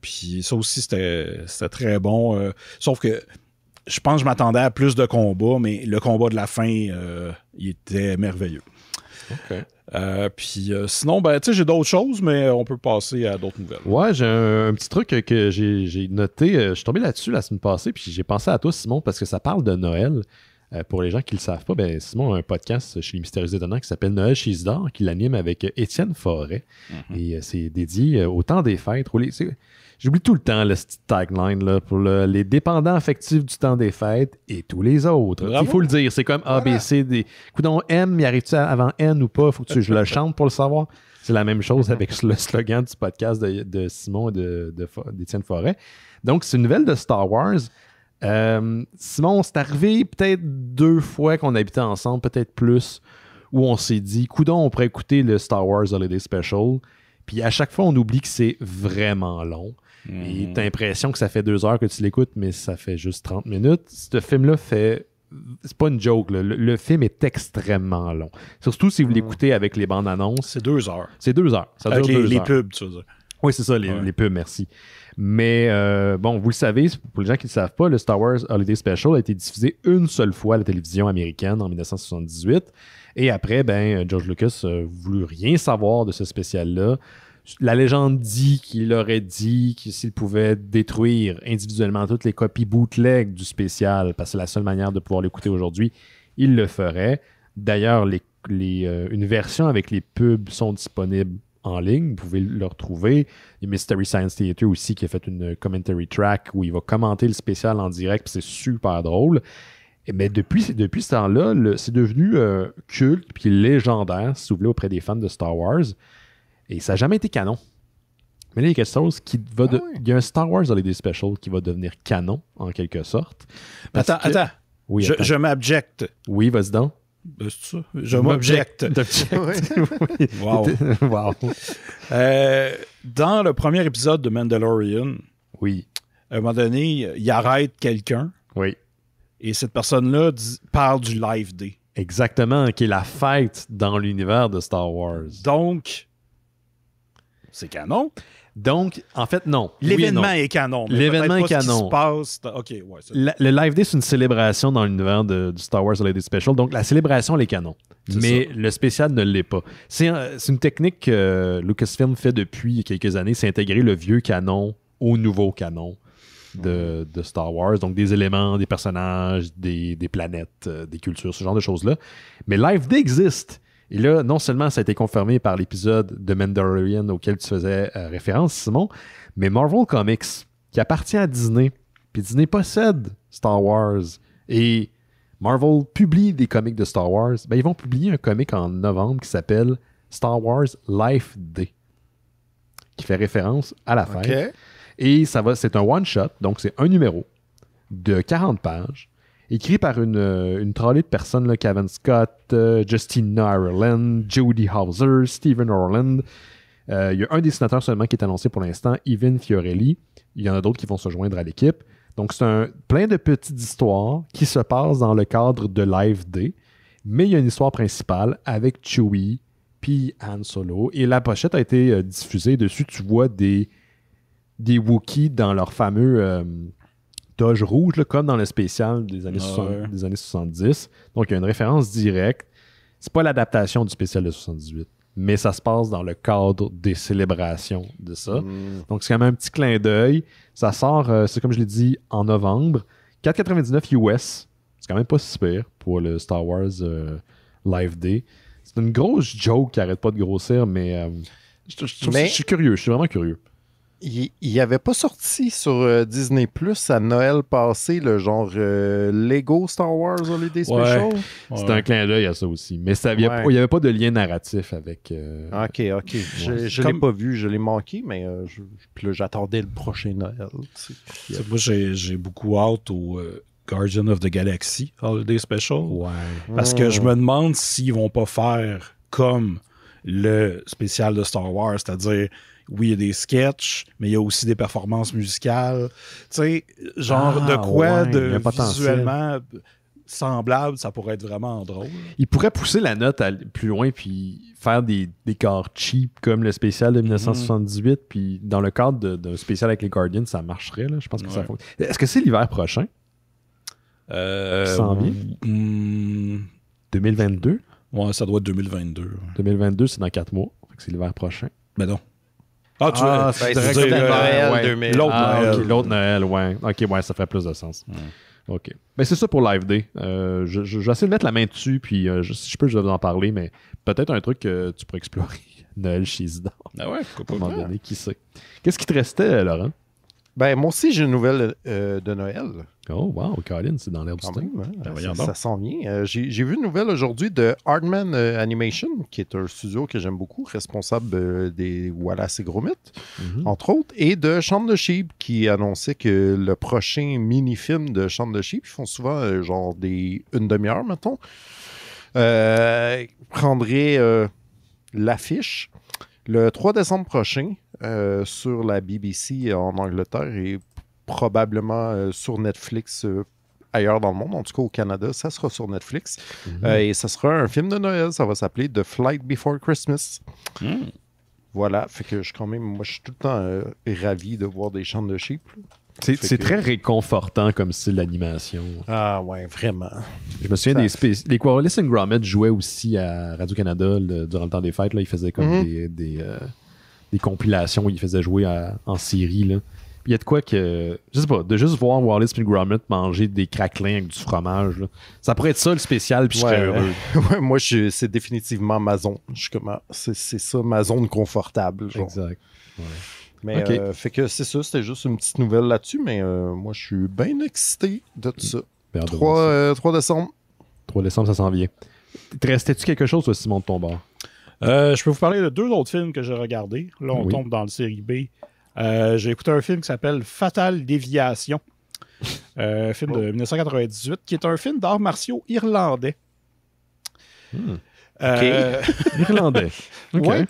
Puis ça aussi, c'était très bon. Sauf que je pense que je m'attendais à plus de combats, mais le combat de la fin, il était merveilleux. OK. Puis sinon, tu sais, j'ai d'autres choses, mais on peut passer à d'autres nouvelles. Ouais, j'ai un petit truc que j'ai noté. Je suis tombé là-dessus la semaine passée, puis j'ai pensé à toi, Simon, parce que ça parle de Noël. Pour les gens qui ne le savent pas, Simon a un podcast chez les Mystérieux Étonnants qui s'appelle Noël chez Isidore, qui l'anime avec Étienne Forêt. Et c'est dédié au temps des fêtes. J'oublie tout le temps le petit tagline là, pour les dépendants affectifs du temps des fêtes et tous les autres. Il faut le dire, c'est comme ABC. Coudon M, y arrive-tu avant N ou pas? Faut que je le chante pour le savoir. C'est la même chose avec le slogan du podcast de Simon et d'Étienne Forêt. Donc, c'est une nouvelle de Star Wars. Simon, c'est arrivé peut-être 2 fois qu'on habitait ensemble, peut-être plus, où on s'est dit, coudon, on pourrait écouter le Star Wars Holiday Special. Puis à chaque fois, on oublie que c'est vraiment long. Et t'as l'impression que ça fait 2 heures que tu l'écoutes, mais ça fait juste 30 minutes. Ce film-là fait... C'est pas une joke, là. Le film est extrêmement long. Surtout si vous l'écoutez avec les bandes annonces. C'est 2 heures. C'est 2 heures. Ça dure 2 heures. Les pubs, tu veux dire. Oui, c'est ça, les pubs, merci. Mais bon, vous le savez, pour les gens qui ne le savent pas, le Star Wars Holiday Special a été diffusé une seule fois à la télévision américaine en 1978. Et après, George Lucas n'a voulu rien savoir de ce spécial-là. La légende dit qu'il aurait dit que s'il pouvait détruire individuellement toutes les copies bootleg du spécial, parce que c'est la seule manière de pouvoir l'écouter aujourd'hui, il le ferait. D'ailleurs, une version avec les pubs sont disponibles en ligne, vous pouvez le retrouver. Il y a Mystery Science Theater aussi qui a fait une commentary track où il va commenter le spécial en direct, puis c'est super drôle. Mais depuis ce temps-là, c'est devenu culte puis légendaire, si vous voulez, auprès des fans de Star Wars. Et ça n'a jamais été canon. Mais là, il y a quelque chose il y a un Star Wars Holiday Special qui va devenir canon, en quelque sorte. Attends. Oui, je m'abjecte. Oui, vas-y donc. C'est ça? Je m'objecte. Oui. Wow. Dans le premier épisode de Mandalorian, oui. À un moment donné, il arrête quelqu'un. Oui. Et cette personne-là parle du Live Day. Exactement, qui est la fête dans l'univers de Star Wars. Donc, c'est canon. Donc, en fait, non. L'événement est canon. L'événement est canon. Ce qui se passe, OK, ouais. Le Live Day, c'est une célébration dans l'univers du Star Wars Holiday Special. Donc, la célébration, elle est canon. Mais le spécial ne l'est pas. C'est une technique que Lucasfilm fait depuis quelques années, c'est intégrer le vieux canon au nouveau canon de Star Wars. Donc, des éléments, des personnages, des planètes, des cultures, ce genre de choses-là. Mais Live Day existe. Et là, non seulement ça a été confirmé par l'épisode de Mandalorian auquel tu faisais référence, Simon, mais Marvel Comics, qui appartient à Disney, puis Disney possède Star Wars. Et Marvel publie des comics de Star Wars. Ben, ils vont publier un comic en novembre qui s'appelle Star Wars Life Day, qui fait référence à la fête. OK. Et c'est un one-shot, donc c'est un numéro de 40 pages, écrit par une trolley de personnes, là, Kevin Scott, Justina Ireland, Jody Hauser, Stephen Orland. Il y a un dessinateur seulement qui est annoncé pour l'instant, Evan Fiorelli. Il y en a d'autres qui vont se joindre à l'équipe. Donc, c'est plein de petites histoires qui se passent dans le cadre de Live Day, mais il y a une histoire principale avec Chewie puis Han Solo. Et la pochette a été diffusée. Dessus, tu vois des Wookiees dans leur fameux toge rouge, là, comme dans le spécial des années 70. Donc, il y a une référence directe. C'est pas l'adaptation du spécial de 78, mais ça se passe dans le cadre des célébrations de ça. Donc, c'est quand même un petit clin d'œil. Ça sort, c'est comme je l'ai dit, en novembre. 4,99 US. C'est quand même pas si pire pour le Star Wars Live Day. C'est une grosse joke qui arrête pas de grossir, mais je suis curieux. Je suis vraiment curieux. Il n'y avait pas sorti sur Disney Plus à Noël passé le genre Lego Star Wars Holiday Special? C'était un clin d'œil à ça aussi. Mais il n'y avait pas de lien narratif avec... OK. Je l'ai pas vu, je l'ai manqué, mais puis là, j'attendais le prochain Noël. Moi, j'ai beaucoup hâte au Guardian of the Galaxy Holiday Special. Ouais. Parce que je me demande s'ils vont pas faire comme le spécial de Star Wars, c'est-à-dire... Oui, il y a des sketchs, mais il y a aussi des performances musicales. Tu sais, genre de quoi de visuellement semblable, ça pourrait être vraiment drôle. Il pourrait pousser la note plus loin puis faire des décors cheap comme le spécial de 1978. Puis dans le cadre d'un spécial avec les Guardians, ça marcherait. Là. Je pense que ça fonctionne. Est-ce que c'est l'hiver prochain? S'en vient? 2022? Ouais, ça doit être 2022. 2022, c'est dans 4 mois. Fait que c'est l'hiver prochain. Ben non. C'est Noël 2000. L'autre Noël, ouais. OK, ouais, ça ferait plus de sens. OK. Ben, c'est ça pour Live Day. Je vais essayer de mettre la main dessus, puis si je peux, je vais vous en parler, mais peut-être un truc que tu pourrais explorer. Noël chez Isidore. Ah ouais, pourquoi pas. À un moment donné, qui sait. Qu'est-ce qui te restait, Laurent? Ben, moi aussi, j'ai une nouvelle de Noël. Oh, wow, Colin, c'est dans l'air du temps. Ça s'en vient. J'ai vu une nouvelle aujourd'hui de Hardman Animation, qui est un studio que j'aime beaucoup, responsable des Wallace et Gromit, entre autres, et de Shaun the Sheep, qui annonçait que le prochain mini-film de Shaun the Sheep, ils font souvent genre une demi-heure, mettons, prendrait l'affiche le 3 décembre prochain sur la BBC en Angleterre et probablement sur Netflix ailleurs dans le monde. En tout cas, au Canada, ça sera sur Netflix. Et ça sera un film de Noël. Ça va s'appeler The Flight Before Christmas. Voilà. Fait que moi, je suis tout le temps ravi de voir des Shaun de Sheep. C'est très réconfortant comme style d'animation. Ah ouais, vraiment. Je me souviens les Wallace and Gromit jouaient aussi à Radio-Canada durant le temps des fêtes. Là, ils faisaient comme des compilations où ils faisaient jouer en série. Là. Il y a de quoi que... Je sais pas, de juste voir Wallace et Gromit manger des craquelins avec du fromage. Là. Ça pourrait être ça le spécial, puis je serais heureux. Ouais, moi, c'est définitivement ma zone. C'est ça, ma zone confortable. Genre. Exact. Ouais. Mais fait que c'est ça, c'était juste une petite nouvelle là-dessus, mais moi je suis bien excité de tout ça. 3 décembre. 3 décembre, ça s'en vient. Te restais-tu quelque chose, toi, Simon, de ton bord? Je peux vous parler de 2 autres films que j'ai regardés. Là, on tombe dans le série B. J'ai écouté un film qui s'appelle Fatale Déviation. Film de 1998, qui est un film d'arts martiaux irlandais. Irlandais. OK. Ouais.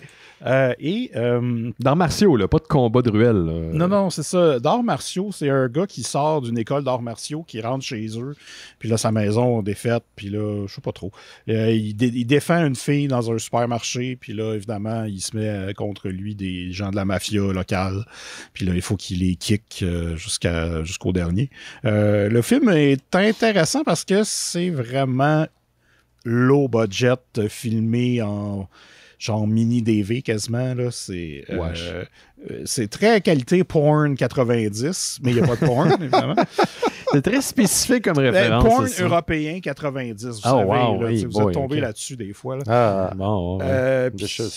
D'arts martiaux, là, pas de combat de ruelle. Non, c'est ça. D'arts martiaux, c'est un gars qui sort d'une école d'arts martiaux, qui rentre chez eux, puis là, sa maison est défaite, puis là, je sais pas trop. Il défend une fille dans un supermarché, puis là, évidemment, il se met contre lui des gens de la mafia locale, puis là, il faut qu'il les kick jusqu'au dernier. Le film est intéressant parce que c'est vraiment low budget, filmé en... genre mini DV quasiment, là. C'est très qualité porn 90, mais il n'y a pas de porn, évidemment. C'est très spécifique comme référence. Porn européen 90, vous savez. Wow, là, hey, vous êtes tombé là-dessus des fois. Là. Ça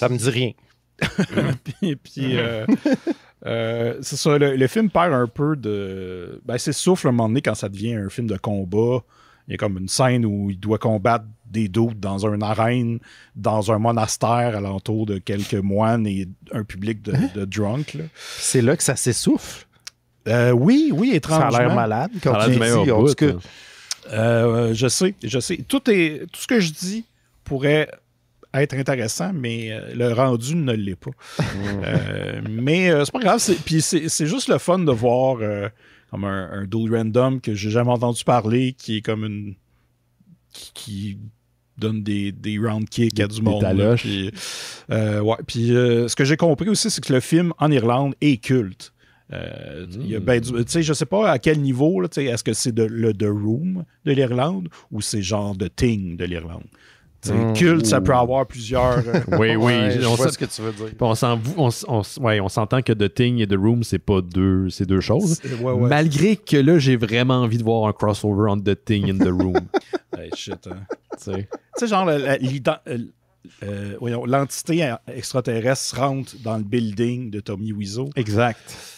me dit rien. puis c'est ça, le film perd un peu de... Ben, c'est souffle à un moment donné quand ça devient un film de combat il y a comme une scène où il doit combattre des doutes dans une arène, dans un monastère alentour de quelques moines et un public de drunk. Là. C'est là que ça s'essouffle. Oui, étrangement. Ça a l'air malade quand Ça a tu l'air dis. du meilleur En bout, tout cas, Je sais. Tout ce que je dis pourrait être intéressant, mais le rendu ne l'est pas. Mais c'est pas grave. Puis c'est juste le fun de voir comme un dude random que j'ai jamais entendu parler, qui est comme qui donne des round kicks à du monde. taloches. Puis ce que j'ai compris aussi, c'est que le film en Irlande est culte. Il y a ben tu sais, je sais pas à quel niveau, là, est-ce que c'est le The Room de l'Irlande ou c'est genre The Thing de l'Irlande? Culte, ça peut avoir plusieurs. Oui, ouais, je on vois sait- ce que tu veux dire. on s'entend que The Thing et The Room, c'est deux choses. Ouais. Malgré que là, j'ai vraiment envie de voir un crossover entre The Thing and The Room. Hey, shit, hein. Tu sais. Tu sais, genre, l'entité extraterrestre rentre dans le building de Tommy Wiseau. Exact.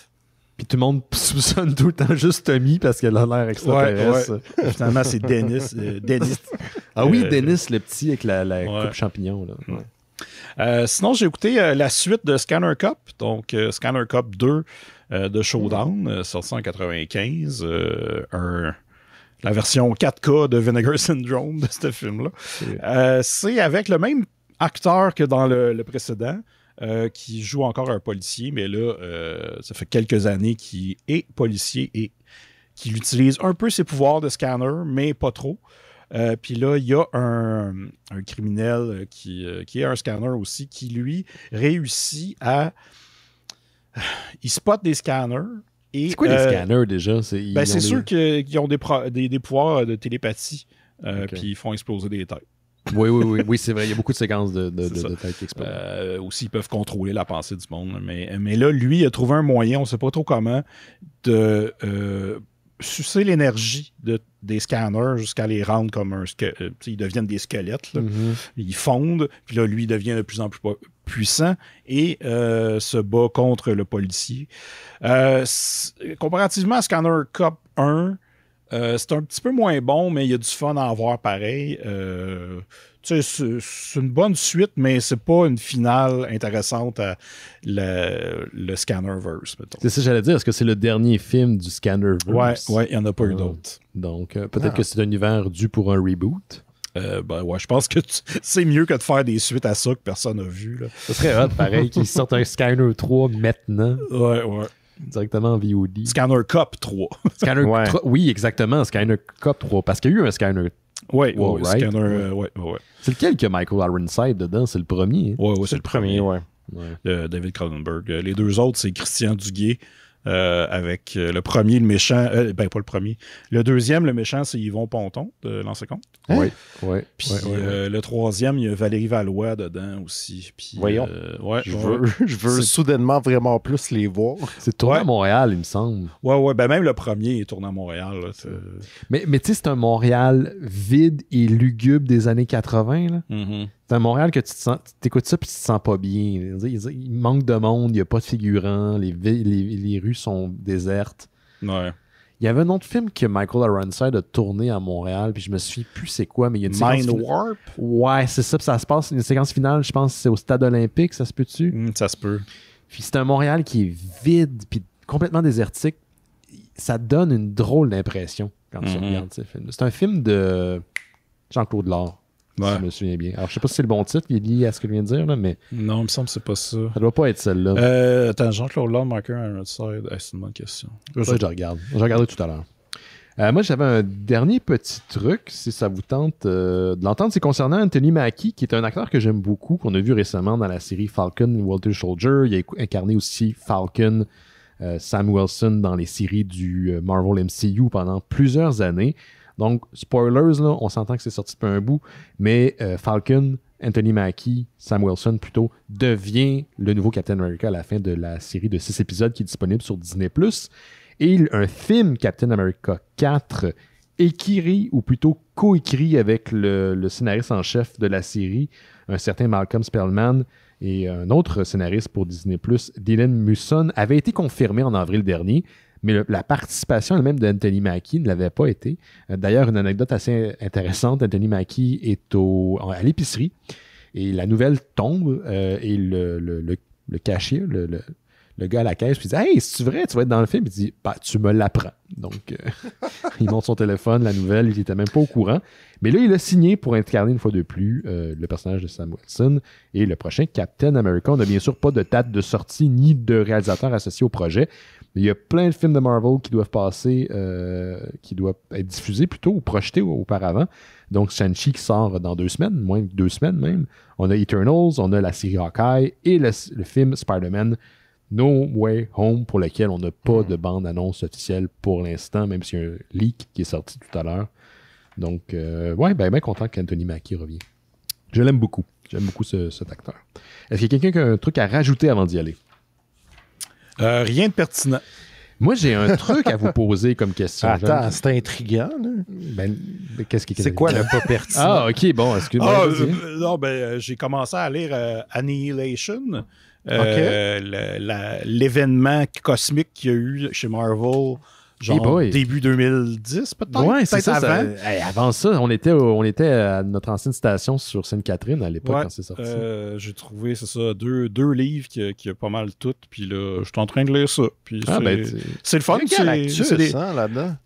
Puis tout le monde soupçonne tout le temps juste Tommy parce qu'elle a l'air extraterrestre. Ouais. Finalement, c'est Dennis. Ah oui, Dennis, le petit avec la ouais. coupe champignon. Là. Ouais. Sinon, j'ai écouté la suite de Scanner Cup, donc Scanner Cup 2 de Showdown, sorti en 1995. La version 4K de Vinegar Syndrome de ce film-là. C'est avec le même acteur que dans le précédent, qui joue encore un policier, mais là, ça fait quelques années qu'il est policier et qu'il utilise un peu ses pouvoirs de scanner, mais pas trop. Puis là, il y a un criminel qui est un scanner aussi, qui lui réussit à... Il spot des scanners. C'est quoi les scanners déjà? C'est sûr qu'ils ont des pouvoirs de télépathie, Okay. puis ils font exploser des têtes. Oui, c'est vrai. Il y a beaucoup de séquences de têtes qui explosent. Aussi, ils peuvent contrôler la pensée du monde. Mais là, lui, il a trouvé un moyen, on ne sait pas trop comment, de sucer l'énergie des scanners jusqu'à les rendre comme ils deviennent des squelettes. Là. Ils fondent, puis là, lui, il devient de plus en plus puissant et se bat contre le policier. Comparativement à Scanner Cup 1, c'est un petit peu moins bon, mais il y a du fun à avoir pareil. C'est une bonne suite, mais c'est pas une finale intéressante à le Scannerverse, mettons. C'est ça que j'allais dire. Est-ce que c'est le dernier film du Scannerverse? Ouais, il n'y en a pas eu d'autres. Donc, peut-être que c'est un univers dû pour un reboot. Je pense que c'est mieux que de faire des suites à ça que personne n'a vu. Là. Ce serait hot, pareil, qu'ils sortent un Scanner 3 maintenant. Ouais. Directement en VOD. Scanner Cup 3. Scanner 3, oui, exactement, Scanner Cup 3. Parce qu'il y a eu un Scanner. Ouais, right? Scanner, ouais. C'est lequel que Michael Ironside dedans? C'est le premier. Hein? Ouais, C'est le premier, ouais. De David Cronenberg. Les deux autres, c'est Christian Duguay. Avec le premier, le méchant, pas le premier. Le deuxième, le méchant, c'est Yvon Ponton de Lancer Compte. Oui. Puis le troisième, il y a Valérie Valois dedans aussi. Puis, Voyons. Je veux soudainement vraiment plus les voir. C'est tourné à Montréal, il me semble. Ouais, même le premier est tourné à Montréal. Là, mais tu sais, c'est un Montréal vide et lugubre des années 80. Là. Mm-hmm. C'est un Montréal que tu écoutes ça et tu te sens pas bien. Il manque de monde, il n'y a pas de figurants, les rues sont désertes. Ouais. Il y avait un autre film que Michael Ironside a tourné à Montréal, puis je me souviens plus c'est quoi, mais il y a une séquence... Mind Warp? Ouais, c'est ça, puis ça se passe, une séquence finale, je pense que c'est au Stade olympique, ça se peut-tu? Ça se peut. Puis c'est un Montréal qui est vide, puis complètement désertique. Ça donne une drôle d'impression quand tu regardes ce film. C'est un film de Jean-Claude Lard. Si je me souviens bien. Alors, je sais pas si c'est le bon titre, il est lié à ce que je viens de dire, là, mais... Non, il me semble que c'est pas ça. Ça doit pas être celle-là. Attends, Jean-Claude Lard, Michael Ironside. C'est une bonne question. Je regarde. Je regardais tout à l'heure. Moi, j'avais un dernier petit truc, si ça vous tente de l'entendre. C'est concernant Anthony Mackie, qui est un acteur que j'aime beaucoup, qu'on a vu récemment dans la série Falcon Walter Soldier. Il a incarné aussi Falcon, Sam Wilson dans les séries du Marvel MCU pendant plusieurs années. Donc, spoilers, là, on s'entend que c'est sorti depuis un bout, mais Falcon, Anthony Mackie, Sam Wilson plutôt, devient le nouveau Captain America à la fin de la série de 6 épisodes qui est disponible sur Disney+. Et un film Captain America 4, écrit, ou plutôt coécrit avec le scénariste en chef de la série, un certain Malcolm Spellman, et un autre scénariste pour Disney+, Dylan Musson, avait été confirmé en avril dernier. mais la participation même d'Anthony Mackie ne l'avait pas été. D'ailleurs, une anecdote assez intéressante, Anthony Mackie est à l'épicerie et la nouvelle tombe et le cashier, le gars à la caisse, puis il dit « Hey, c'est-tu vrai? Tu vas être dans le film? » Il dit « Bah, tu me l'apprends. » Donc, il monte son téléphone, la nouvelle, il n'était même pas au courant. Mais là, il a signé pour incarner une fois de plus le personnage de Sam Wilson. Et le prochain Captain America, on n'a bien sûr pas de date de sortie ni de réalisateur associé au projet. Mais il y a plein de films de Marvel qui doivent passer, qui doivent être diffusés plutôt ou projetés auparavant. Donc, Shang-Chi qui sort dans 2 semaines, moins de 2 semaines même. On a Eternals, on a la série Hawkeye et le film Spider-Man No Way Home, pour lequel on n'a pas de bande-annonce officielle pour l'instant, même s'il y a un leak qui est sorti tout à l'heure. Donc, ouais, bien content qu'Anthony Mackie revienne. Je l'aime beaucoup. J'aime beaucoup cet acteur. Est-ce qu'il y a quelqu'un qui a un truc à rajouter avant d'y aller? Rien de pertinent. Moi, j'ai un truc à vous poser comme question. Attends, c'est intriguant. Qu'est-ce qui c'est quoi le pas pertinent? Ah, OK, bon, excuse-moi. Non, j'ai commencé à lire Annihilation. L'événement cosmique qu'il y a eu chez Marvel, genre début 2010 peut-être. Ouais, c'est ça. Avant. Avant ça, on était à notre ancienne station sur Sainte-Catherine à l'époque quand c'est sorti. J'ai trouvé, c'est ça, deux livres qui a pas mal tout. Puis là, je suis en train de lire ça. Puis c'est le fun. C'est des là-dedans.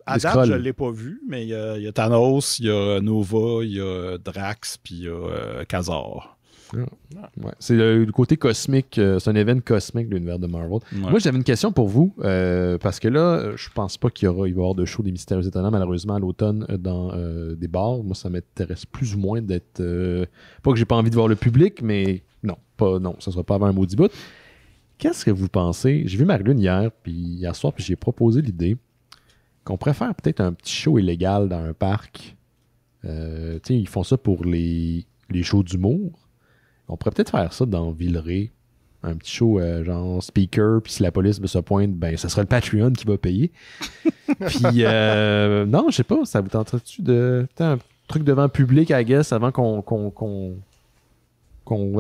À date, je ne l'ai pas vu, mais il y a Thanos, il y a Nova, il y a Drax, puis il y a Khazar. Ouais. C'est le côté cosmique, c'est un événement cosmique de l'univers de Marvel. Ouais. Moi, j'avais une question pour vous, parce que là, je pense pas qu'il va y avoir de show des Mystérieux Étonnants, malheureusement, à l'automne dans des bars. Moi, ça m'intéresse plus ou moins d'être... pas que j'ai pas envie de voir le public, mais non, ça sera pas avant un maudit bout. Qu'est-ce que vous pensez? J'ai vu Marilyn hier soir, puis j'ai proposé l'idée qu'on pourrait faire peut-être un petit show illégal dans un parc. Ils font ça pour les shows d'humour. On pourrait peut-être faire ça dans Villeray. Un petit show genre speaker, puis si la police se pointe, ben ça sera le Patreon qui va payer. Puis non, je sais pas, ça vous tenterait-tu de un truc devant le public, I guess, avant qu'on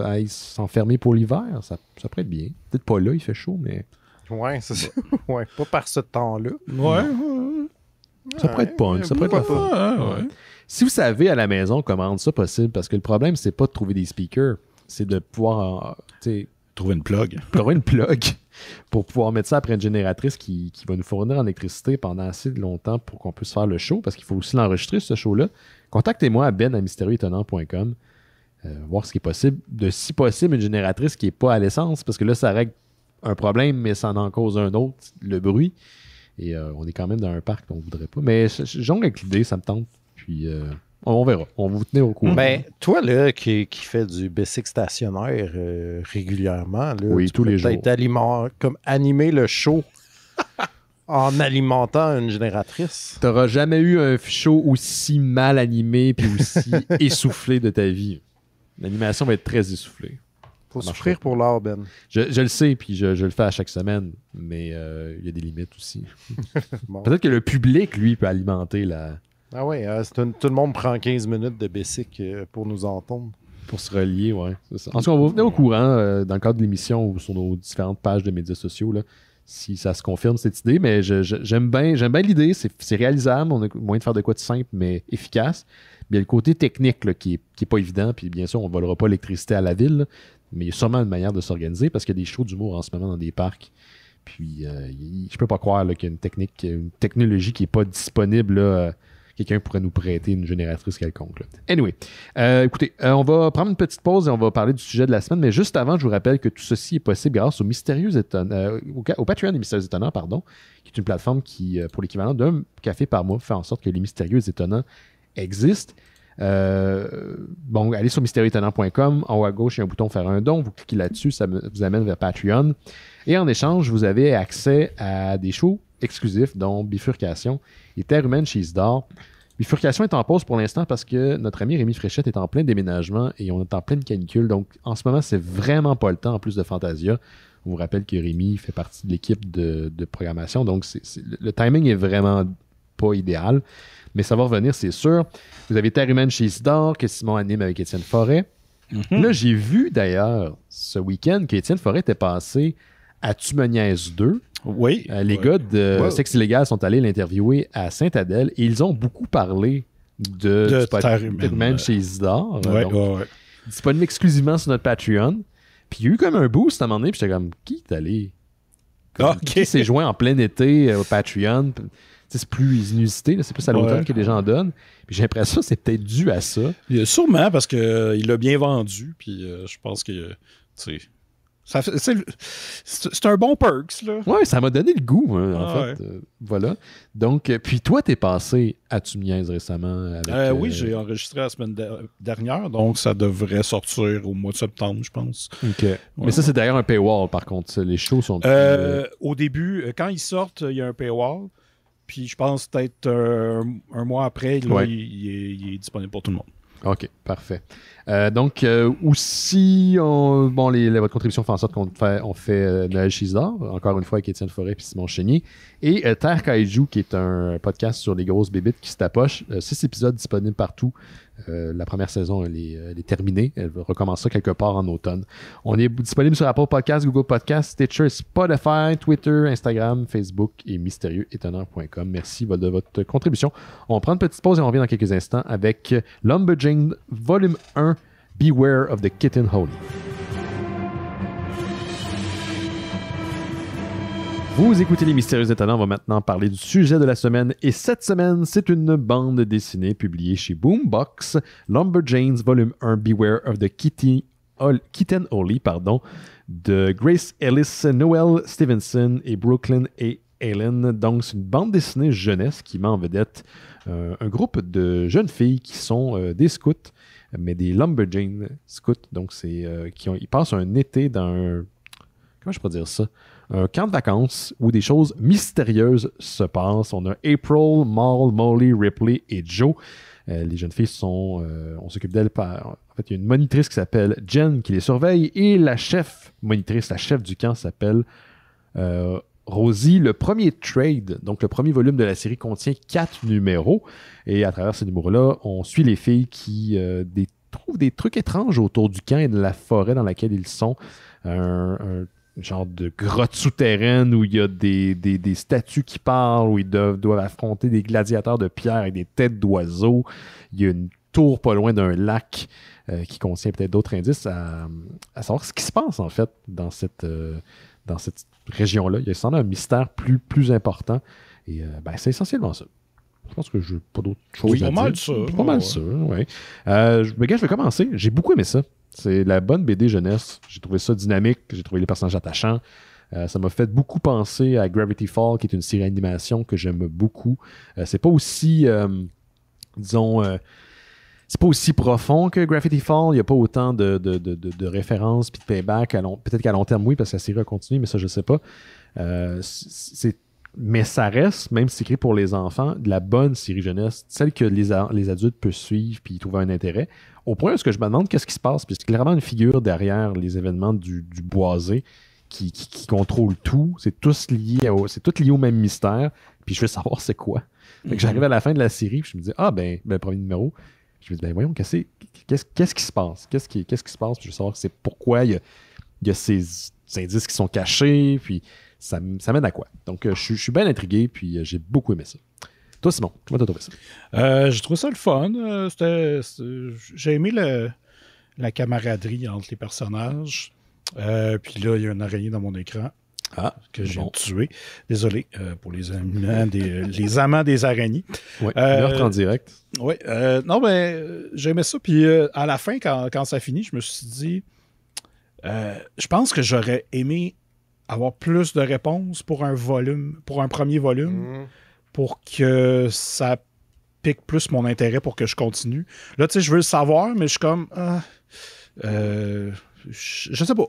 aille s'enfermer pour l'hiver? Ça pourrait être bien. Peut-être pas là, il fait chaud, mais... Ouais, c'est ça. Ouais, pas par ce temps-là. Ouais. Ça pourrait être punk, ça pourrait être fun. Ouais. Si vous savez à la maison comment rendre ça possible, parce que le problème, c'est pas de trouver des speakers, c'est de pouvoir trouver une plug. Trouver une plug pour pouvoir mettre ça après une génératrice qui va nous fournir en électricité pendant assez longtemps pour qu'on puisse faire le show, parce qu'il faut aussi l'enregistrer, ce show-là. Contactez-moi à ben@mystérieuxétonnant.com, voir ce qui est possible. Si possible, une génératrice qui n'est pas à l'essence, parce que là, ça règle un problème, mais ça en cause un autre, le bruit. Et on est quand même dans un parc qu'on ne voudrait pas. Mais jongle avec l'idée, ça me tente. Puis on verra. On va vous tenir au courant. Ben, toi, là, qui fait du bicycle stationnaire régulièrement, là, oui, tous les jours. Comme animer le show en alimentant une génératrice. Tu n'auras jamais eu un show aussi mal animé puis aussi essoufflé de ta vie. L'animation va être très essoufflée. Faut souffrir pour l'art, Ben. Je le sais, puis je le fais à chaque semaine, mais il y a des limites aussi. Bon. Peut-être que le public, lui, peut alimenter la... Ah oui, tout le monde prend 15 minutes de bicycle pour nous entendre. Pour se relier, oui. En tout cas, on va vous tenir au courant dans le cadre de l'émission ou sur nos différentes pages de médias sociaux, là, si ça se confirme, cette idée. Mais j'aime bien l'idée. C'est réalisable. On a moyen de faire de quoi de simple, mais efficace. Mais il y a le côté technique là, qui est pas évident. Puis bien sûr, on ne volera pas l'électricité à la ville, là, mais il y a sûrement une manière de s'organiser parce qu'il y a des shows d'humour en ce moment dans des parcs. Puis je peux pas croire là, qu'il y a une technologie qui n'est pas disponible. Là, quelqu'un pourrait nous prêter une génératrice quelconque. Là. Anyway, écoutez, on va prendre une petite pause et on va parler du sujet de la semaine. Mais juste avant, je vous rappelle que tout ceci est possible grâce au Patreon des Mystérieux Étonnants, pardon, qui est une plateforme qui, pour l'équivalent d'un café par mois, fait en sorte que les Mystérieux Étonnants existent. Allez sur mystérieuxétonnant.com. En haut à gauche, il y a un bouton faire un don. Vous cliquez là-dessus, ça vous amène vers Patreon. Et en échange, vous avez accès à des shows exclusifs, dont Bifurcation et Terre humaine chez Isidore. Bifurcation est en pause pour l'instant parce que notre ami Rémi Fréchette est en plein déménagement et on est en pleine canicule. Donc, en ce moment, c'est vraiment pas le temps, en plus de Fantasia. On vous rappelle que Rémi fait partie de l'équipe de programmation. Donc, le timing est vraiment pas idéal. Mais ça va revenir, c'est sûr. Vous avez Terre humaine chez Isidore, que Simon anime avec Étienne Forêt. Mm-hmm. Là, j'ai vu d'ailleurs ce week-end qu'Étienne Forêt était passé à Tu me niaises 2. Oui. Les gars de Sexe Illégal sont allés l'interviewer à Sainte-Adèle et ils ont beaucoup parlé de Terre humaine chez Isidore. Ouais. Disponible exclusivement sur notre Patreon. Puis il y a eu comme un boost à un moment donné, puis j'étais comme, qui est allé? Qui s'est joint en plein été au Patreon? C'est plus inusité, là, c'est plus à l'automne que les gens donnent. Puis j'ai l'impression que c'est peut-être dû à ça. Sûrement, parce qu'il l'a bien vendu, puis je pense que, c'est un bon perks, là. Ouais, ça m'a donné le goût, en fait. Voilà. Donc, puis toi, t'es passé à Tu me niaises récemment. Avec, oui, j'ai enregistré la semaine dernière, donc ça devrait sortir au mois de septembre, je pense. OK. Mais ça, c'est d'ailleurs un paywall, par contre. Les shows sont... Au début, quand ils sortent, il y a un paywall. Puis je pense peut-être un mois après, là, il est disponible pour tout le monde. OK, parfait. Donc, aussi, votre contribution fait en sorte qu'on fait Noël chez Isidore, encore une fois avec Étienne Forêt et Simon Chénier. Et Terre Kaiju, qui est un podcast sur les grosses bébites qui se tapochent. 6 épisodes disponibles partout. La première saison, elle est terminée. Elle va recommencer quelque part en automne. On est disponible sur Apple Podcasts, Google Podcasts, Stitcher, Spotify, Twitter, Instagram, Facebook et mystérieuxétonneur.com. Merci de votre contribution. On prend une petite pause et on revient dans quelques instants avec Lumberjane Volume 1, Beware of the Kitten Holy. Vous écoutez Les Mystérieux Étonnants, on va maintenant parler du sujet de la semaine. Et cette semaine, c'est une bande dessinée publiée chez Boombox, Lumberjanes Volume 1, Beware of the Kitten Holy, de Grace Ellis, Noel Stevenson et Brooklyn et Allen. Donc, c'est une bande dessinée jeunesse qui met en vedette un groupe de jeunes filles qui sont des scouts, mais des Lumberjane scouts. Donc, ils passent un été dans un... Comment je peux dire ça? Un camp de vacances où des choses mystérieuses se passent. On a April, Mal, Molly, Ripley et Joe. Les jeunes filles on s'occupe d'elles par... En fait, il y a une monitrice qui s'appelle Jen qui les surveille et la chef du camp s'appelle Rosie. Le premier trade, donc le premier volume de la série, contient 4 numéros. Et à travers ces numéros-là, on suit les filles qui trouvent des trucs étranges autour du camp et de la forêt dans laquelle ils sont. Un genre de grotte souterraine où il y a des statues qui parlent, où ils doivent affronter des gladiateurs de pierre avec des têtes d'oiseaux. Il y a une tour pas loin d'un lac qui contient peut-être d'autres indices à savoir ce qui se passe en fait dans cette région-là. Il y a sans doute un mystère plus important et c'est essentiellement ça. Je pense que je n'ai pas d'autres choses à dire. Pas mal ça, oui. Je vais commencer. J'ai beaucoup aimé ça. C'est la bonne BD jeunesse. J'ai trouvé ça dynamique. J'ai trouvé les personnages attachants. Ça m'a fait beaucoup penser à Gravity Falls, qui est une série d'animation que j'aime beaucoup. C'est pas aussi, c'est pas aussi profond que Gravity Falls. Il n'y a pas autant de références puis de payback. Peut-être qu'à long terme, oui, parce que la série a continué, mais ça, je sais pas. Mais ça reste, même si c'est écrit pour les enfants, de la bonne série jeunesse, celle que les adultes peuvent suivre puis y trouver un intérêt. Au point où je me demande qu'est-ce qui se passe, puis c'est clairement une figure derrière les événements du boisé qui contrôle tout. C'est tout lié au même mystère, puis je veux savoir c'est quoi. Fait que j'arrive à la fin de la série, puis je me dis, le premier numéro, je me dis, voyons, qu'est-ce qui se passe? Qu'est-ce qui se passe? Puis je veux savoir c'est pourquoi il y a ces indices qui sont cachés, puis ça mène à quoi? Donc, je suis bien intrigué, puis j'ai beaucoup aimé ça. Toi, Simon, comment t'as trouvé ça? J'ai trouvé ça le fun. J'ai aimé la camaraderie entre les personnages. Puis là, il y a une araignée dans mon écran que j'ai tué. Désolé pour les amants des araignées. Oui, meurtre en direct. Oui. Non, j'ai aimé ça. Puis à la fin, quand ça finit, je me suis dit, je pense que j'aurais aimé avoir plus de réponses pour un premier volume, pour que ça pique plus mon intérêt pour que je continue. Là, tu sais, je veux le savoir, mais je suis comme... je sais pas.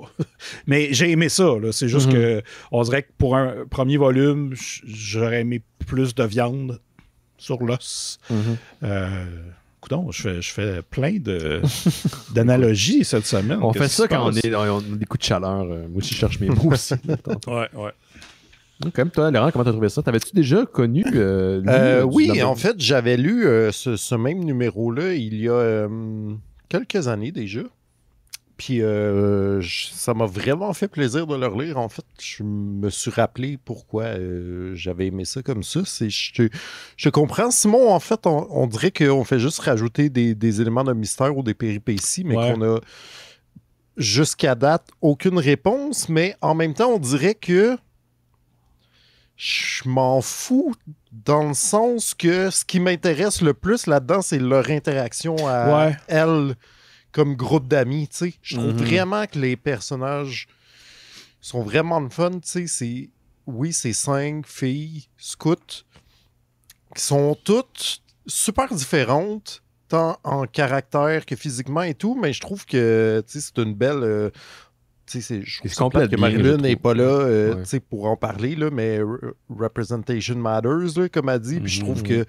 Mais j'ai aimé ça, là. C'est juste que on dirait que pour un premier volume, j'aurais aimé plus de viande sur l'os. Coudonc, je fais plein d'analogies cette semaine. On fait ça quand on a des coups de chaleur. Moi aussi, je cherche mes mots aussi. Ouais. Donc, comme toi, Laurent, comment t'as trouvé ça? T'avais-tu déjà connu... oui, en fait, j'avais lu ce même numéro-là il y a quelques années déjà. Puis ça m'a vraiment fait plaisir de le relire. En fait, je me suis rappelé pourquoi j'avais aimé ça comme ça. Je comprends, Simon, en fait, on dirait qu'on fait juste rajouter des éléments de mystère ou des péripéties, mais qu'on a jusqu'à date aucune réponse. Mais en même temps, on dirait que je m'en fous dans le sens que ce qui m'intéresse le plus là-dedans, c'est leur interaction à elle comme groupe d'amis, tu sais. Je trouve vraiment que les personnages sont vraiment le fun, tu sais. C'est 5 filles scouts qui sont toutes super différentes, tant en caractère que physiquement et tout, mais je trouve que, tu sais, c'est une belle... je trouve plate que Marilyn n'est pas là pour en parler, là, mais representation matters, là, comme elle dit. Puis je trouve qu'il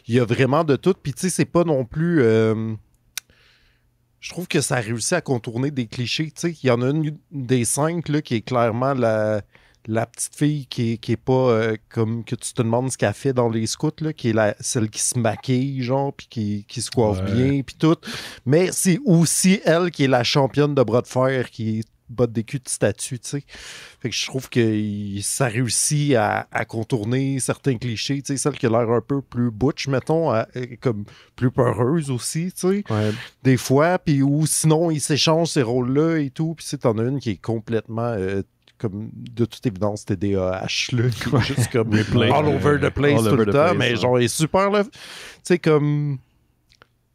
y a vraiment de tout. Puis tu sais, c'est pas non plus... je trouve que ça a réussi à contourner des clichés. Il y en a une des 5 là, qui est clairement la petite fille qui est pas comme que tu te demandes ce qu'elle fait dans les scouts, là, qui est celle qui se maquille, genre, puis qui se coiffe bien, puis tout. Mais c'est aussi elle qui est la championne de bras de fer, qui est botte des culs de statue, tu sais. Fait que je trouve que ça réussit à contourner certains clichés, tu sais, celle qui a l'air un peu plus butch, mettons, comme plus peureuse aussi, tu sais, des fois, puis ou sinon, ils s'échangent ces rôles-là et tout, puis t'en as une qui est complètement... comme de toute évidence TDAH, là, qui est juste comme all over the place tout le temps, mais genre, il est super, là, tu sais, comme...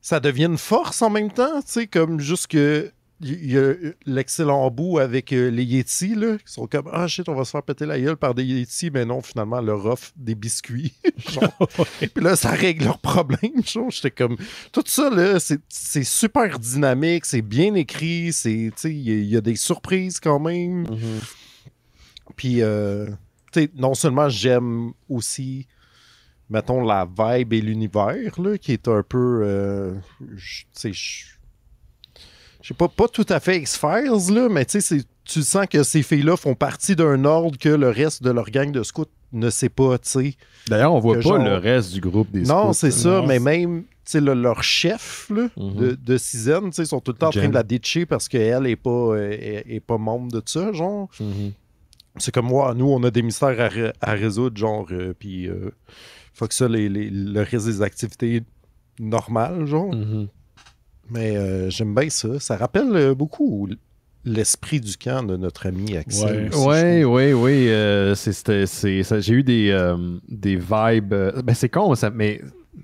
Ça devient une force en même temps, tu sais, comme juste que il y a l'excellent bout avec les Yetis, là, qui sont comme « Ah, shit, on va se faire péter la gueule par des Yetis. » Mais non, finalement, leur offre des biscuits. Puis là, ça règle leurs problèmes. J'étais comme... Tout ça, là, c'est super dynamique, c'est bien écrit, il y a des surprises quand même. Puis, non seulement j'aime aussi, mettons, la vibe et l'univers, là, qui est un peu... je sais pas tout à fait X-Files, là, mais tu sens que ces filles-là font partie d'un ordre que le reste de leur gang de scouts ne sait pas, tu sais. D'ailleurs, on voit pas le reste du groupe des scouts. Non, c'est ça, mais même, tu sais, leur chef là, de Sizen, tu sais, ils sont tout le temps en train de la ditcher parce qu'elle est pas membre de ça, genre. C'est comme moi, nous, on a des mystères à résoudre, genre, puis faut que ça, le reste des activités normales, genre. Mais j'aime bien ça. Ça rappelle beaucoup l'esprit du camp de notre ami Axel. Oui. J'ai eu des vibes... ben, c'est con, ça, mais...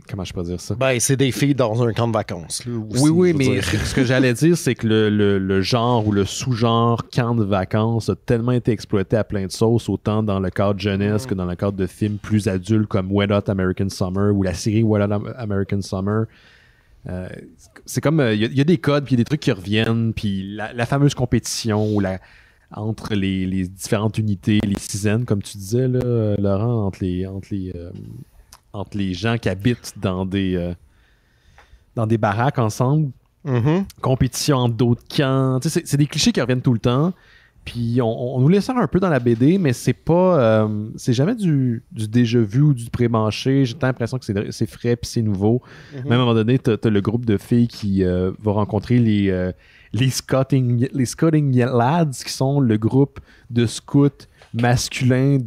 Comment je peux dire ça? Ben, c'est des filles dans un camp de vacances. Là, aussi, oui, mais ce que j'allais dire, c'est que le genre ou le sous-genre camp de vacances a tellement été exploité à plein de sauces, autant dans le cadre jeunesse que dans le cadre de films plus adultes comme Wet Hot American Summer ou la série Wet Hot American Summer. C'est comme il y a des codes puis il y a des trucs qui reviennent, puis la fameuse compétition ou entre les différentes unités, les Sizen, comme tu disais là, Laurent, entre les gens qui habitent dans des baraques ensemble, compétition entre d'autres camps, c'est des clichés qui reviennent tout le temps. Puis on nous laisse faire un peu dans la BD, mais c'est pas c'est jamais du déjà vu ou du pré-mâché. J'ai l'impression que c'est frais puis c'est nouveau. Même à un moment donné, t'as le groupe de filles qui va rencontrer les Scouting Lads, qui sont le groupe de scouts masculins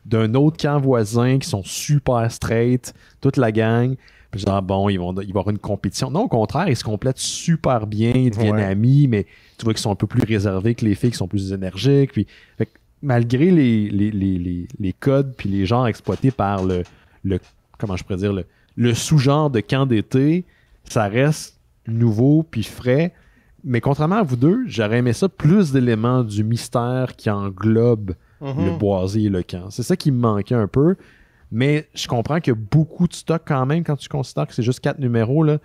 d'un autre camp voisin, qui sont super straight, toute la gang. Puis genre, bon, il va y avoir une compétition. Non, au contraire, ils se complètent super bien, ils deviennent amis, mais tu vois qu'ils sont un peu plus réservés que les filles qui sont plus énergiques. Puis, fait que, malgré les codes puis les genres exploités par le comment je pourrais dire, le sous-genre de camp d'été, ça reste nouveau puis frais. Mais contrairement à vous deux, j'aurais aimé ça plus d'éléments du mystère qui englobe le boisé et le camp. C'est ça qui me manquait un peu. Mais je comprends qu'il y a beaucoup de stock quand même quand tu considères que c'est juste 4 numéros. Là.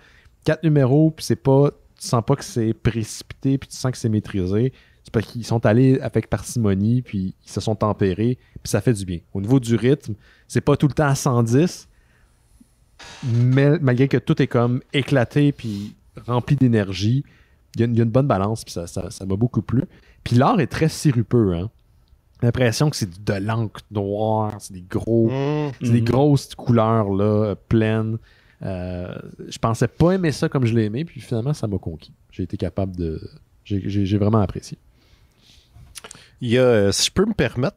4 numéros, puis c'est pas... Tu sens pas que c'est précipité, puis tu sens que c'est maîtrisé. C'est parce qu'ils sont allés avec parcimonie, puis ils se sont tempérés, puis ça fait du bien. Au niveau du rythme, c'est pas tout le temps à 110, mais malgré que tout est comme éclaté, puis rempli d'énergie, il y a une bonne balance, puis ça m'a beaucoup plu. Puis l'art est très sirupeux, hein. J'ai l'impression que c'est de l'encre noire, c'est des grosses couleurs là, pleines. Je pensais pas aimer ça comme je l'ai aimé, puis finalement ça m'a conquis. J'ai été capable J'ai vraiment apprécié. Il y a, si je peux me permettre,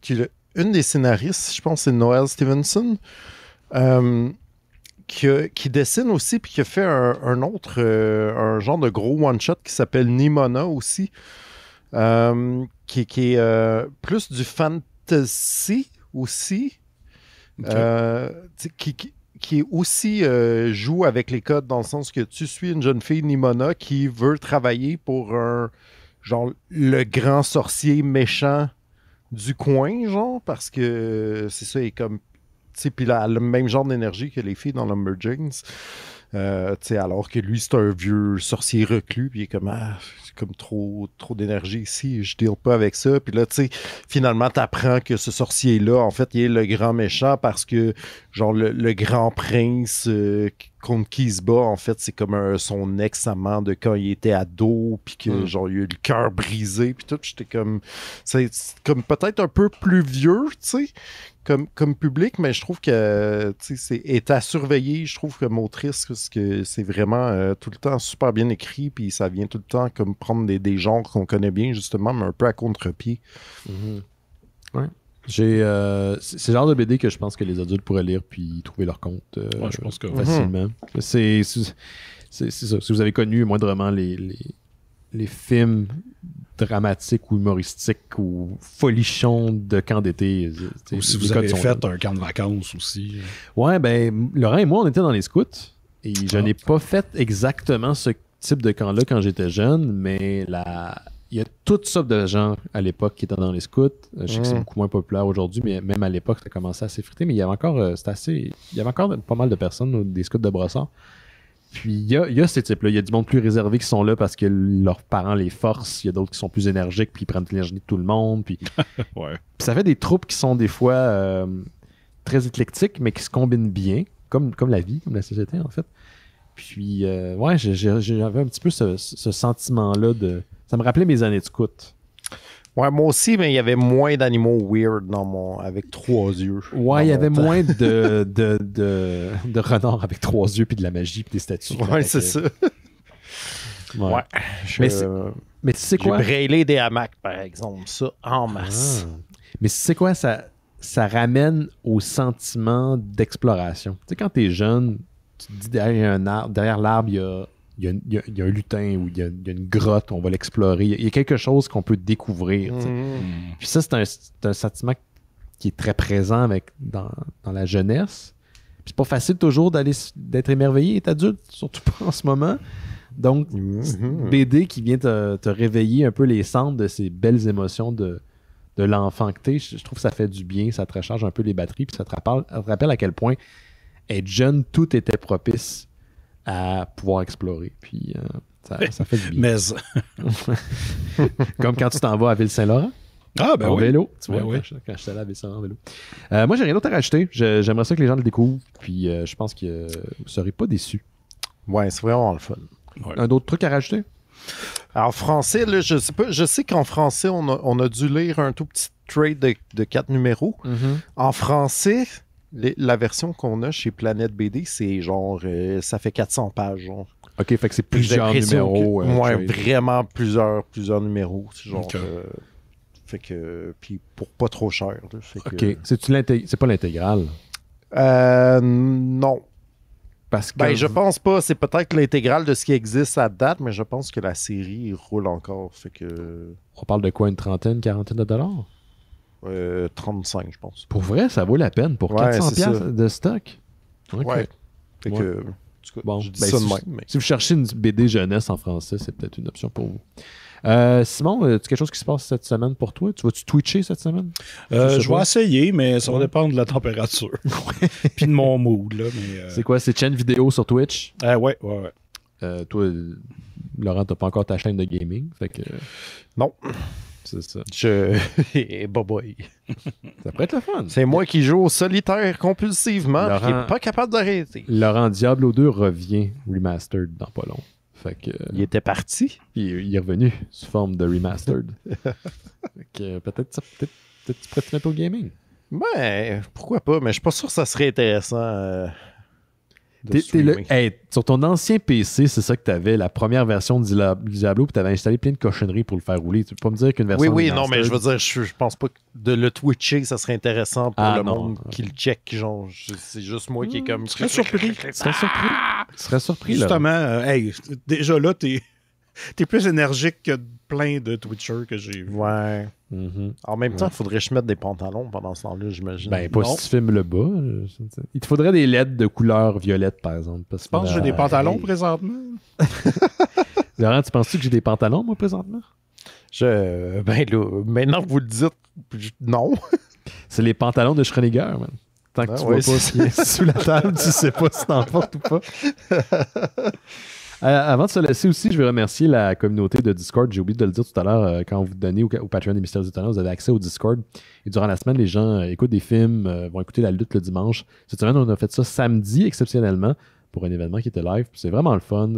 une des scénaristes, je pense que c'est Noelle Stevenson, qui dessine aussi, puis qui a fait un autre, un genre de gros one-shot qui s'appelle Nimona aussi, qui est plus du fantasy aussi, qui est aussi joue avec les codes dans le sens que tu suis une jeune fille, Nimona, qui veut travailler pour genre le grand sorcier méchant du coin, genre, parce que c'est ça, il est comme, tu sais, puis elle a le même genre d'énergie que les filles dans Lumberjanes. Tu sais, alors que lui, c'est un vieux sorcier reclus, puis il est comme, c'est comme trop d'énergie ici, je deal pas avec ça. Puis là, tu sais, finalement, t'apprends que ce sorcier-là, en fait, il est le grand méchant parce que, genre, le grand prince contre qui il se bat, en fait, c'est comme son ex-amant de quand il était ado, puis que, genre, il a eu le cœur brisé, puis tout. Puis j'étais comme, c'est comme peut-être un peu plus vieux, tu sais, comme public, mais je trouve que est à surveiller. Je trouve que Motrice, parce que c'est vraiment tout le temps super bien écrit, puis ça vient tout le temps comme prendre des genres qu'on connaît bien, justement, mais un peu à contre-pied. Ouais. C'est le genre de BD que je pense que les adultes pourraient lire puis trouver leur compte je pense que facilement. C'est ça. Si vous avez connu moindrement les films dramatiques ou humoristiques ou folichons de camp d'été. Ou si vous avez fait un camp de vacances aussi. Ouais, ben, Laurent et moi, on était dans les scouts et je n'ai pas fait exactement ce type de camp-là quand j'étais jeune, mais il y a toutes sortes de gens à l'époque qui étaient dans les scouts. Je sais que c'est beaucoup moins populaire aujourd'hui, mais même à l'époque, ça a commencé à s'effriter, mais il y avait encore, il y avait encore pas mal de personnes, des scouts de Brossard. Puis il y a ces types-là. Il y a du monde plus réservé qui sont là parce que leurs parents les forcent. Il y a d'autres qui sont plus énergiques puis ils prennent l'énergie de tout le monde. Puis ouais. Puis ça fait des troupes qui sont des fois très éclectiques, mais qui se combinent bien, comme la vie, comme la société en fait. Puis ouais, j'avais un petit peu ce sentiment-là de... Ça me rappelait mes années de scout. Ouais, moi aussi, mais il y avait moins d'animaux weird avec 3 yeux. Ouais, il y avait moins de renards avec 3 yeux, puis de la magie, puis des statues. Ouais, c'est ça. Ouais. Mais tu sais quoi? J'ai braillé des hamacs, par exemple, ça, en masse. Mais tu sais quoi? Ça ramène au sentiment d'exploration. Tu sais, quand t'es jeune, tu te dis derrière l'arbre, il y a un lutin ou il y a une grotte, on va l'explorer. Il y a quelque chose qu'on peut découvrir. Puis ça, c'est un sentiment qui est très présent dans la jeunesse. Puis c'est pas facile toujours d'être émerveillé et être adulte, surtout pas en ce moment. Donc, BD qui vient te réveiller un peu les centres de ces belles émotions de l'enfant que t'es, je trouve que ça fait du bien, ça te recharge un peu les batteries, puis ça te rappelle à quel point être jeune, tout était propice à pouvoir explorer. Puis ça fait du bien. Mais... Comme quand tu t'en vas à Ville-Saint-Laurent. Ah, ben en oui. vélo. Tu vois, Ben oui. Quand j'étais allé à Ville-Saint-Laurent en vélo. Moi, j'ai rien d'autre à rajouter. J'aimerais ça que les gens le découvrent. Puis je pense que vous ne serez pas déçus. Ouais, c'est vraiment le fun. Ouais. Un autre truc à rajouter? Alors, français, là, je sais pas. Je sais qu'en français, on a dû lire un tout petit trade de 4 numéros. En français, la version qu'on a chez Planète BD, c'est genre... ça fait 400 pages, genre. OK, fait que c'est plusieurs numéros. Ouais, vraiment plusieurs numéros. Genre... fait que... Puis pour pas trop cher. Là, fait OK. Que, c'est pas l'intégrale? Non. Parce que... je pense pas. C'est peut-être l'intégrale de ce qui existe à date, mais je pense que la série roule encore. Fait que... On parle de quoi, une trentaine, quarantaine de dollars? 35, je pense. Pour vrai, ça vaut la peine pour 400$ de stock? Okay. Ouais. Fait que... Bon, je dis ça de même. Mais... Si vous cherchez une BD jeunesse en français, c'est peut-être une option pour vous. Simon, as-tu quelque chose qui se passe cette semaine pour toi? Tu vas-tu twitcher cette semaine? Je vais essayer, mais ça va dépendre de la température. Puis de mon mood. Là, mais, C'est quoi? C'est chaîne vidéo sur Twitch? Ouais. Toi, Laurent, t'as pas encore ta chaîne de gaming. Fait que... Non. C'est ça. Boboy. Ça pourrait être le fun. C'est moi qui joue au solitaire compulsivement et qui n'est pas capable d'arrêter. Laurent, Diablo 2 revient remastered dans pas long. Fait que, il était parti. Il est revenu sous forme de remastered. Fait que, peut-être tu pourrais te mettre au gaming. Ben, pourquoi pas, mais je suis pas sûr que ça serait intéressant. Sur ton ancien PC, c'est ça que tu avais, la première version du Diablo, puis tu avais installé plein de cochonneries pour le faire rouler. Tu peux pas me dire qu'une version... Oui, non, mais je veux dire, je pense pas que de le twitcher, ça serait intéressant pour le monde qui le check. Genre, c'est juste moi qui est comme... Je serais surpris. Là. Justement, déjà là, t'es plus énergique que plein de Twitchers que j'ai vu. Ouais. En même temps, il faudrait que je mette des pantalons pendant ce temps-là, j'imagine. Ben, pas si tu filmes le bas. Il te faudrait des LED de couleur violette, par exemple. Tu penses que j'ai des pantalons présentement? Laurent, tu penses-tu que j'ai des pantalons, moi, présentement? Ben là, maintenant que vous le dites, non. C'est les pantalons de Schrödinger, man. Tant que tu vois pas ce qui est sous la table, tu sais pas si t'en portes ou pas. Avant de se laisser aussi, je veux remercier la communauté de Discord. J'ai oublié de le dire tout à l'heure, quand vous donnez au Patreon des Mystères Étonnants, vous avez accès au Discord. Et durant la semaine, les gens écoutent des films, vont écouter la lutte le dimanche. Cette semaine, on a fait ça samedi, exceptionnellement, pour un événement qui était live. C'est vraiment le fun.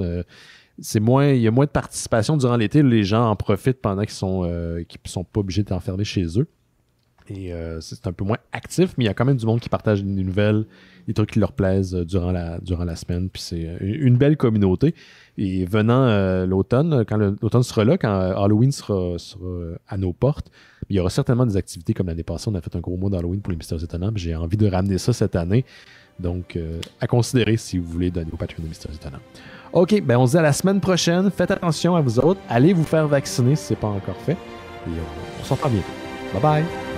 Il y a moins de participation durant l'été. Les gens en profitent pendant qu'ils sont pas obligés d'être enfermés chez eux. Et c'est un peu moins actif, mais il y a quand même du monde qui partage des nouvelles, des trucs qui leur plaisent durant la semaine. Puis c'est une belle communauté. Et venant l'automne, quand l'automne sera là, quand Halloween sera à nos portes, il y aura certainement des activités comme l'année passée. On a fait un gros mois d'Halloween pour les Mystères Étonnants. J'ai envie de ramener ça cette année. Donc, à considérer si vous voulez donner au Patreon des Mystères Étonnants. OK, ben on se dit à la semaine prochaine. Faites attention à vous autres. Allez vous faire vacciner si ce n'est pas encore fait. Et on s'en reprend bientôt. Bye bye!